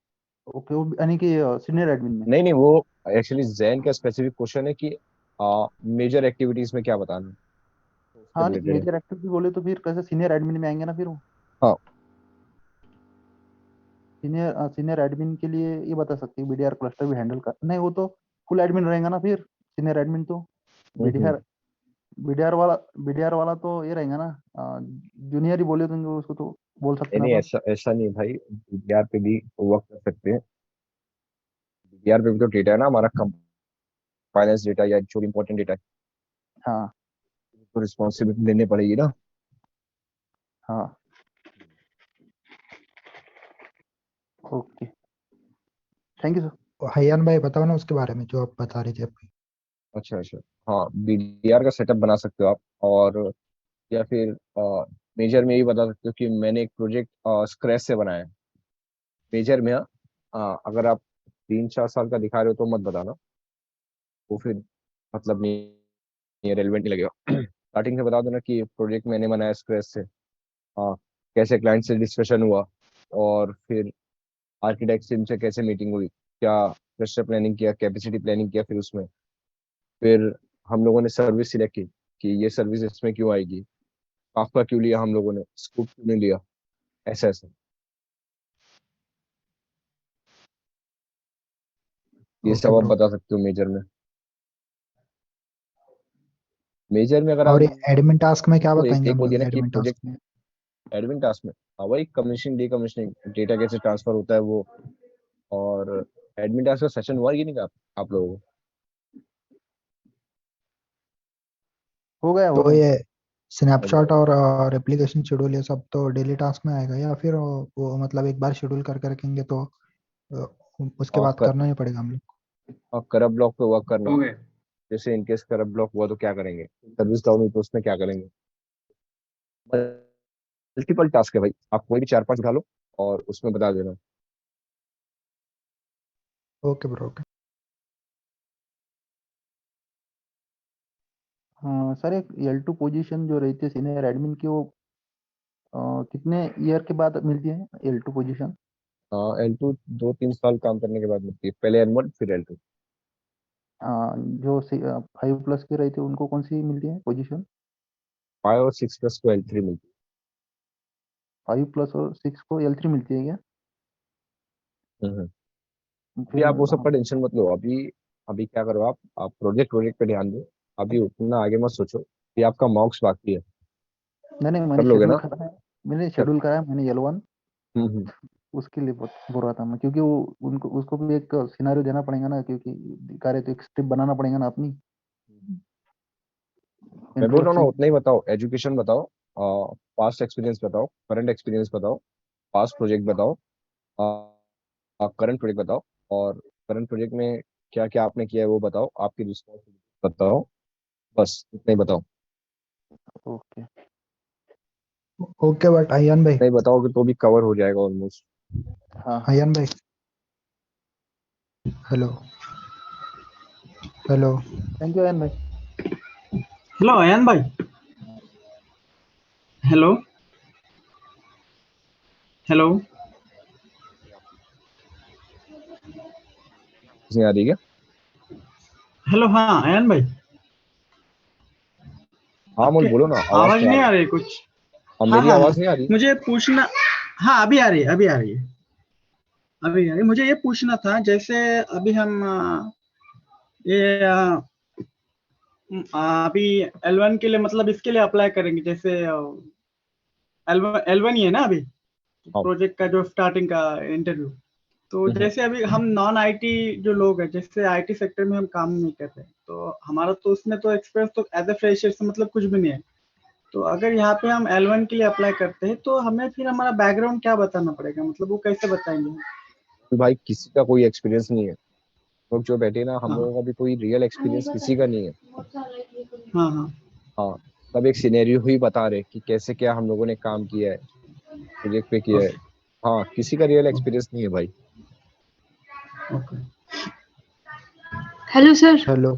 ओके, वो यानी कि सीनियर एडमिन में। नहीं नहीं, वो एक्चुअली जैन का स्पेसिफिक क्वेश्चन है कि मेजर एक्टिविटीज में क्या बताना है, तो उसके हाँ, नहीं, रिलेटेड है। मेजर एक्टिविटी बोले तो फिर कैसे सीनियर एडमिन में आएंगे ना फिर वो। हाँ सीनियर एडमिन के लिए ये बता सकते हैं बीडीआर क्लस्टर भी हैंडल कर, नहीं वो तो फुल एडमिन रहेगा ना फिर, सीनियर एडमिन तो। हम्म। बीडीआर बीडीआर वाला तो ये रहेगा ना, जूनियर ही बोले तो उसको तो बोल सकते नहीं ना नहीं, अपन। ऐसा ऐसा नहीं है भाई, बीडीआर पे भी वर्क कर सकते हैं, बीडीआर पे भी तो डेटा है ना हमारा, फाइनेंस डेटा या जो इंपॉर्टेंट डेटा है, हाँ तो रिस्पॉन्सिबिलिटी लेनी पड़ेगी ना। हाँ, okay, thank you sir. Hayyan भाई बताओ ना उसके बारे में जो आप बता रहे थे अभी। अच्छा अच्छा, हाँ बीडीआर का सेटअप बना सकते हो आप, और या फिर मेजर में ये बता सकते हो कि मैंने एक प्रोजेक्ट स्क्रैच से बनाया है। मेजर में हाँ, अगर आप 3-4 साल का दिखा रहे हो तो मत बताना, वो फिर मतलब नहीं, रेलिवेंट नहीं लगेगा। स्टार्टिंग से बता दो ना कि प्रोजेक्ट मैंने बनाया स्क्रैच से, हाँ कैसे क्लाइंट से डिस्कशन हुआ, और फिर आर्किटेक्ट से कैसे मीटिंग हुई, क्या क्लस्टर प्लानिंग किया, कैपेसिटी प्लानिंग किया, फिर उसमें फिर हम लोगों ने सर्विस सिलेक्ट की कि ये सर्विस इसमें क्यों आएगी, काफका क्यों लिया, हम लोगों ने स्कूप क्यों नहीं लिया, ऐसा ऐसा ये ओके सब आप ब्रो। बता सकते हो मेजर में। मेजर में अगर और आप ये एडमिन टास्क में क्या बताएंगे एक हम वो लोग दिया ना कि एडमिन टास्क प्रोजेक्ट में? एडमिन टास्क में, हाँ वही कमीशनिंग डीकमीशनिंग डेटा कैसे ट्रांसफर होता है वो, और एडमिन टास्क का सेशन हुआ कि नहीं आप लोगों को? हो तो गया। ये अच्छा, स्नैपशॉट और एप्लीकेशन शेड्यूल ये सब तो डेली टास्क में आएगा, या फिर वो मतलब एक बार शेड्यूल करके रखेंगे तो अ, उसके हाँ बाद करना ही पड़ेगा हम लोग? करब ब्लॉक पे वर्क करना हो है। गए। जैसे इनकेस करब ब्लॉक हुआ तो क्या करेंगे, सर्विस डाउन हुई तो उसमें क्या करेंगे। मल्टीपल टास्क है भाई, आप कोई भी 4-5 उठा लो और उसमें बता देना। Okay bro okay. हाँ सर, एक L2 पोजीशन जो रहती है सीनियर एडमिन की, वो कितने ईयर के बाद मिलती है L2 पोजीशन? हाँ L2 2-3 साल काम करने के बाद मिलती है, पहले L1 फिर L2। जो 5+ की रहती है उनको कौन सी मिलती है पोजीशन? 5 और 6+ को L3 मिलती 5+ और 6 को L3 मिलती है क्या? है। अभी फिर आप वो सब का टेंशन मत लो, अभी अभी क्या करो आप प्रोजेक्ट प्रोजेक्ट पे ध्यान दो। अभी उतना आगे मत सोचो कि आपका मॉक्स बाकी है, नहीं नहीं, कर लोगे ना। मैंने कर शेड्यूल करा है, मैंने L1। हम्म। उसके लिए बोल रहा था मैं, क्योंकि वो उनको उसको भी एक सिनारियो देना पड़ेगा ना, क्योंकि दिखा रहे तो एक स्क्रिप्ट बनाना पड़ेगा ना अपनी मैं बोल रहा हूँ ना, इंट्रोडक्शन। उतना ही बताओ, एजुकेशन बताओ, पास्ट एक्सपीरियंस बताओ, करंट एक्सपीरियंस बताओ, पास्ट प्रोजेक्ट बताओ, करंट प्रोजेक्ट बताओ, और करंट प्रोजेक्ट में क्या क्या आपने किया है वो बताओ, आपकी रिस्पॉन्सिबिलिटी बताओ, बस इतना ही बताओ। ओके। ओके बट अयन भाई, नहीं बताओगे तो भी कवर हो जाएगा ऑलमोस्ट। हाँ अयन भाई, हेलो हेलो। थैंक यू अयन भाई। हेलो अयन भाई। Hello hello. नहीं आ रही क्या? हेलो हाँ अयन भाई, हाँ आपके मोल बोलो ना, आवाज आवाज नहीं आ नहीं रही। आ रही कुछ। अब हाँ मेरी हाँ हाँ, आवाज नहीं आ रही? मुझे पूछना। हाँ अभी आ रही है, अभी आ रही है, अभी आ रही है। मुझे ये पूछना था, जैसे अभी हम ये अभी L1 के लिए मतलब इसके लिए अप्लाई करेंगे, जैसे L1 ही है ना अभी हाँ। प्रोजेक्ट का जो स्टार्टिंग का इंटरव्यू। तो हम्म, जैसे अभी हम नॉन आईटी जो लोग हैं, जैसे आईटी सेक्टर में हम काम नहीं कर रहे, तो हमारा तो उसमें तो एक्सपीरियंस तो एज ए फ्रेशर से मतलब कुछ भी नहीं है। तो अगर यहाँ पे हम L1 के लिए अप्लाई करते हैं तो हमें फिर हमारा बैकग्राउंड क्या बताना पड़ेगा, मतलब वो कैसे बताएंगे? तो भाई किसी का कोई एक्सपीरियंस नहीं है, लोग जो बैठे ना, हम हाँ लोगों का भी कोई रियल एक्सपीरियंस किसी का नहीं है। हाँ हाँ। हाँ सब एक सिनेरियो ही बता रहे कि कैसे क्या हम लोगों ने काम किया है, प्रोजेक्ट पे किया है। ओके हाँ किसी का रियल एक्सपीरियंस नहीं है भाई। ओके। Hello sir. हेलो।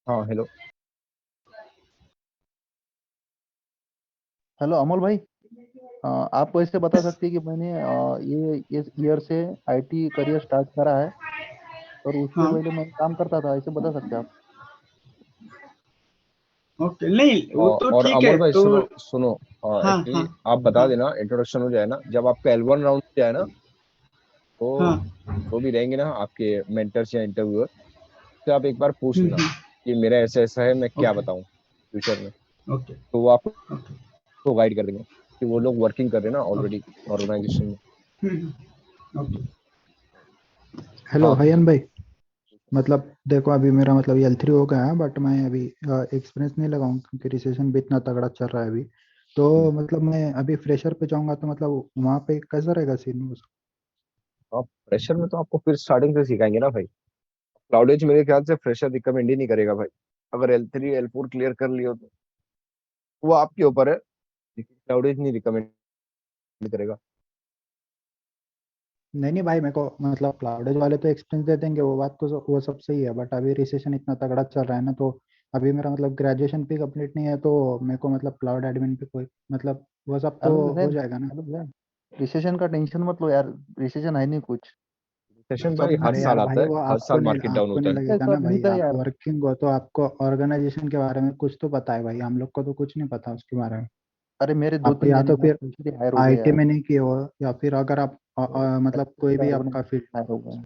हाँ हेलो। हेलो अमोल भाई। आप ऐसे बता सकते हैं कि मैंने ये इस ईयर से आईटी करियर स्टार्ट करा है, और उससे हाँ पहले मैं काम करता था, ऐसे बता सकते हैं आप? ओके, नहीं वो तो और ठीक है अमोल भाई तो। सुनो सुनो, हाँ हाँ एक्चुअली आप बता हाँ देना, इंट्रोडक्शन हो जाए ना, जब आपका L1 राउंड हो जाए ना, तो हाँ। जो भी रहेंगे ना आपके मेंटर्स या इंटरव्यूअर, से आप एक बार पूछ लेना हम्म। कि मेरा ऐसा ऐसा है, मैं क्या ओके बताऊं फ्यूचर में, ओके तो वो आपको ओके। गाइड कर देंगे कि वो लोग वर्किंग कर रहे हैं ना ओके। ऑलरेडी ऑर्गेनाइजेशन में। ओके। हेलो हाँ अयन भाई, मतलब देखो अभी मेरा मतलब L3 हो गया है, बट मैं अभी एक्सपीरियंस नहीं लगाऊंगा क्योंकि रिसेशन भी इतना तगड़ा चल रहा है अभी। तो मतलब मैं अभी फ्रेशर पे जाऊंगा तो मतलब वहाँ पे कैसा रहेगा सीन? आप प्रेशर में तो आपको फिर स्टार्टिंग से सिखाएंगे ना भाई, क्लाउडेज मेरे ख्याल से फ्रेशर रिकमेंड ही नहीं करेगा भाई। अगर L3 L4 क्लियर कर लियो तो वो आपके ऊपर है, लेकिन क्लाउडेज नहीं रिकमेंड करेगा। नहीं नहीं भाई, मेरे को मतलब क्लाउडेज वाले तो एक्सपीरियंस दे देंगे, वो बात तो वो सब सही है, बट अभी रिसेशन इतना तगड़ा चल रहा है ना, तो अभी मेरा मतलब ग्रेजुएशन भी कंप्लीट नहीं है, तो मेरे को मतलब क्लाउड एडमिन पे कोई मतलब वो सब तो अरे हो जैन, जाएगा ना। अरे जैन, रिसेशन का टेंशन मत लो यार, रिसेशन है नहीं कुछ। सेशन भाई सब हर अरे साल यार आता भाई, है, वो हर साल मार्केट डाउन आपको होता नहीं है। लगेगा ऐसा ना नहीं भाई, था आप यार। वर्किंग हो तो आपको ऑर्गेनाइजेशन के बारे में कुछ तो पता है भाई, हम लोग को तो कुछ नहीं पता उसके बारे में। अरे मेरे दो आप तीन या जने तो ना फिर फ्रेशर हायर हो गए आईटी यार। में नहीं किए हो, या फिर अगर आप मतलब कोई अच्छे भी आपका ऑर्गेनाइजेशन फील्ड। हायर हो गए,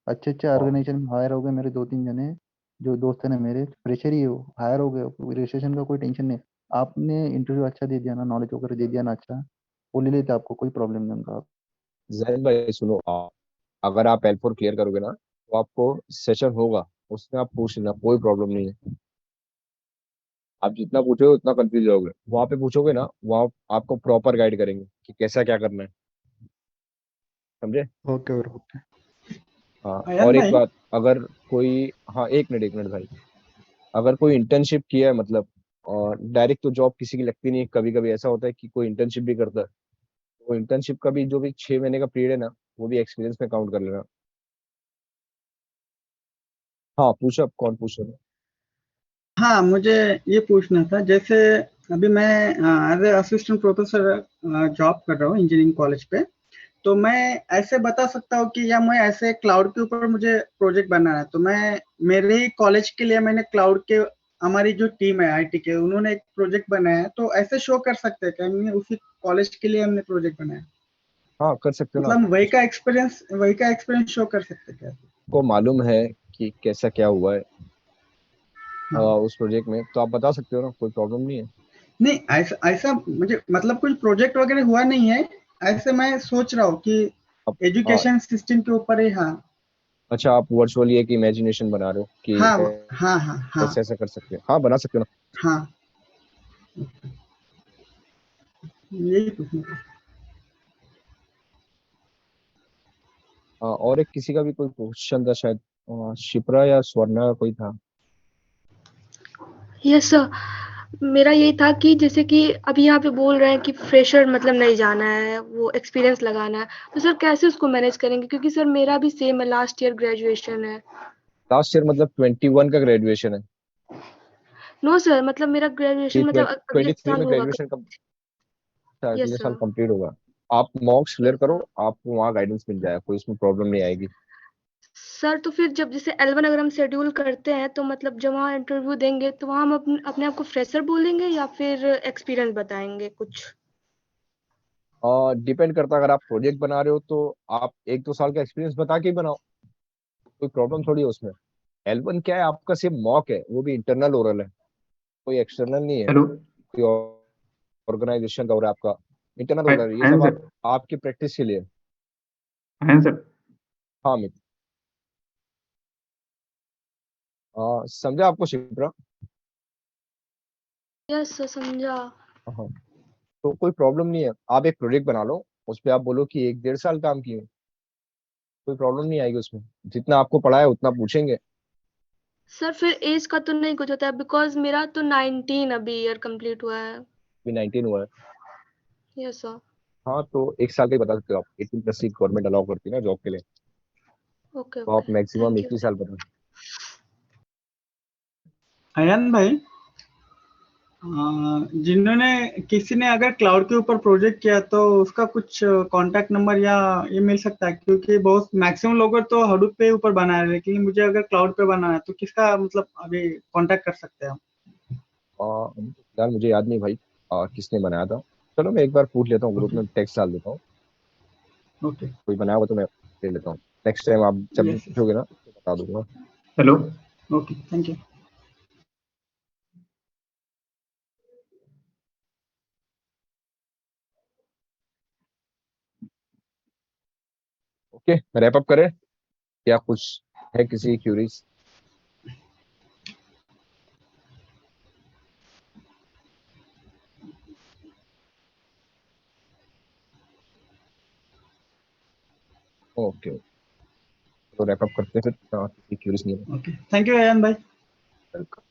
अच्छे अच्छे हाँ ऑर्गेनाइजेशन में हायर हो गए मेरे दो तीन जने, जो दोस्त है ना मेरे, फ्रेशर ही हो हायर हो गए, रिसेशन का कोई टेंशन नहीं। आपने इंटरव्यू अच्छा दे दिया ना, नॉलेज वगैरह दे दिया ना अच्छा, वो ले लेते, आपको कोई प्रॉब्लम नहीं उनका। जैन भाई सुनो, अगर आप L4 क्लियर करोगे ना तो आपको सेशन होगा, उसमें आप पूछ लेना, कोई प्रॉब्लम नहीं है। आप जितना पूछोगे उतना कंफ्यूज होगे, वहां पे पूछोगे ना, वहाँ आपको प्रॉपर गाइड करेंगे कि कैसा क्या करना है। समझे? Okay okay. हाँ अयन और एक भाई। बात, अगर कोई, हाँ एक मिनट भाई, अगर कोई इंटर्नशिप किया है मतलब, और डायरेक्ट तो जॉब किसी की लगती नहीं है, कभी कभी ऐसा होता है कि कोई इंटर्नशिप भी करता है, वो इंटर्नशिप का भी जो भी 6 महीने का पीरियड है ना, वो भी एक्सपीरियंस में काउंट कर लेना। हाँ पूछो, अब कौन पूछ रहा है? हाँ, मुझे ये पूछना था, जैसे अभी मैं as a assistant professor job कर रहा हूँ इंजीनियरिंग कॉलेज पे। तो मैं ऐसे बता सकता हूँ कि या मैं ऐसे क्लाउड के ऊपर मुझे प्रोजेक्ट बनाना है, तो मैं मेरे ही कॉलेज के लिए मैंने क्लाउड के, हमारी जो टीम है आईटी के, उन्होंने एक प्रोजेक्ट बनाया है, तो ऐसे शो कर सकते हैं क्या हमने उसी कॉलेज के लिए हमने प्रोजेक्ट बनाया? हाँ कर सकते हो ना मतलब आप। हम वही का एक्सपीरियंस शो कर सकते हैं क्या? आपको मालूम है कि कैसा क्या हुआ है हाँ। उस प्रोजेक्ट में, तो आप बता सकते हो ना, कोई प्रॉब्लम नहीं है। नहीं, ऐसा ऐसा मुझे मतलब कुछ प्रोजेक्ट वगैरह हुआ नहीं है। ऐसे मैं सोच रहा हूँ कि अब एजुकेशन सिस्टम के ऊपर ही। हाँ। अच्छा, आप वर्चुअली एक इमेजिनेशन बना रहे हो कि हाँ हाँ हाँ हाँ। ऐसे ऐसा कर सकते हैं, हाँ बना सकते हो ना। हाँ, यही पूछना था। हाँ और एक किसी का भी कोई क्वेश्चन था शायद, शिप्रा या स्वर्णा का कोई था। यस सर, मेरा यही था कि जैसे कि अभी यहाँ पे बोल रहे हैं कि फ्रेशर मतलब नहीं जाना है, वो एक्सपीरियंस लगाना है, तो सर कैसे उसको मैनेज करेंगे? क्योंकि सर मेरा भी सेम है, लास्ट ईयर ग्रेजुएशन है। लास्ट ईयर मतलब 21 का ग्रेजुएशन है नो सर, मतलब मेरा कि ग्रेजुएशन मतलब अगले 23 साल में होगा। ग्रेजुएशन कब, अगले यस साल सर। कंप्लीट होगा। आप मॉक्स क्लियर यस करो, सर। आपको वहाँ गाइडेंस मिल जाएगा, कोई इसमें प्रॉब्लम नहीं आएगी। सर तो फिर जब जैसे L1 अगर हम शेड्यूल करते हैं, तो मतलब जब वहाँ इंटरव्यू देंगे तो वहाँ हम अपने आप को फ्रेशर बोलेंगे या फिर एक्सपीरियंस बताएंगे कुछ? और डिपेंड करता है, अगर आप प्रोजेक्ट बना रहे हो तो आप 1-2 साल का एक्सपीरियंस बता के ही बनाओ, कोई प्रॉब्लम थोड़ी है उसमें। L1 क्या है, आपका सिर्फ मॉक है, वो भी इंटरनल ओरल है, कोई एक्सटर्नल नहीं है, हेलो। कोई ऑर्गेनाइजेशन का हो रहा है आपका, इंटरनल ओरल है, ये आयन सब सर। आपकी प्रैक्टिस के लिए। Ion sir. हाँ मित्र, समझा आपको शिप्रा? यस सर, समझा। हाँ, तो कोई प्रॉब्लम नहीं है, आप एक प्रोजेक्ट बना लो, उस पर आप बोलो कि 1-1.5 साल काम किए, कोई प्रॉब्लम नहीं आएगी उसमें, जितना आपको पढ़ा है उतना पूछेंगे। सर फिर एज का तो नहीं कुछ होता है? बिकॉज मेरा तो 19 अभी ईयर कंप्लीट हुआ है। अभी 19 हुआ है। Yes sir. हाँ तो 1 साल का ही बता सकते हो आप, 18+ की गवर्नमेंट अलाउ करती है ना जॉब के लिए, ओके तो ओके। आप मैक्सिमम थैंक एक यू। ही साल बता। अयन भाई, जिन्होंने किसी ने अगर क्लाउड के ऊपर प्रोजेक्ट किया तो उसका कुछ कांटेक्ट नंबर या ये मिल सकता है? क्योंकि बहुत मैक्सिमम लोग तो हडूप पे ऊपर बना रहे हैं, लेकिन मुझे अगर क्लाउड पे बनाना है तो किसका मतलब अभी कांटेक्ट कर सकते हैं हम? यार मुझे याद नहीं भाई, किसने बनाया था, चलो मैं एक बार पूछ लेता हूँ, ग्रुप ओके में टेक्स्ट डाल देता हूँ, ओके। कोई बनाया होगा तो मैं ले लेता हूँ, नेक्स्ट टाइम आप जब भी यस यस। पूछोगे ना तो बता दूंगा। Hello. Okay, thank you. Okay wrap up करें, क्या कुछ है किसी की क्यूरीज? ओके। तो रैप अप करते हैं फिर, क्यूरीज नहीं है। ओके, थैंक यू अयन भाई। वेलकम।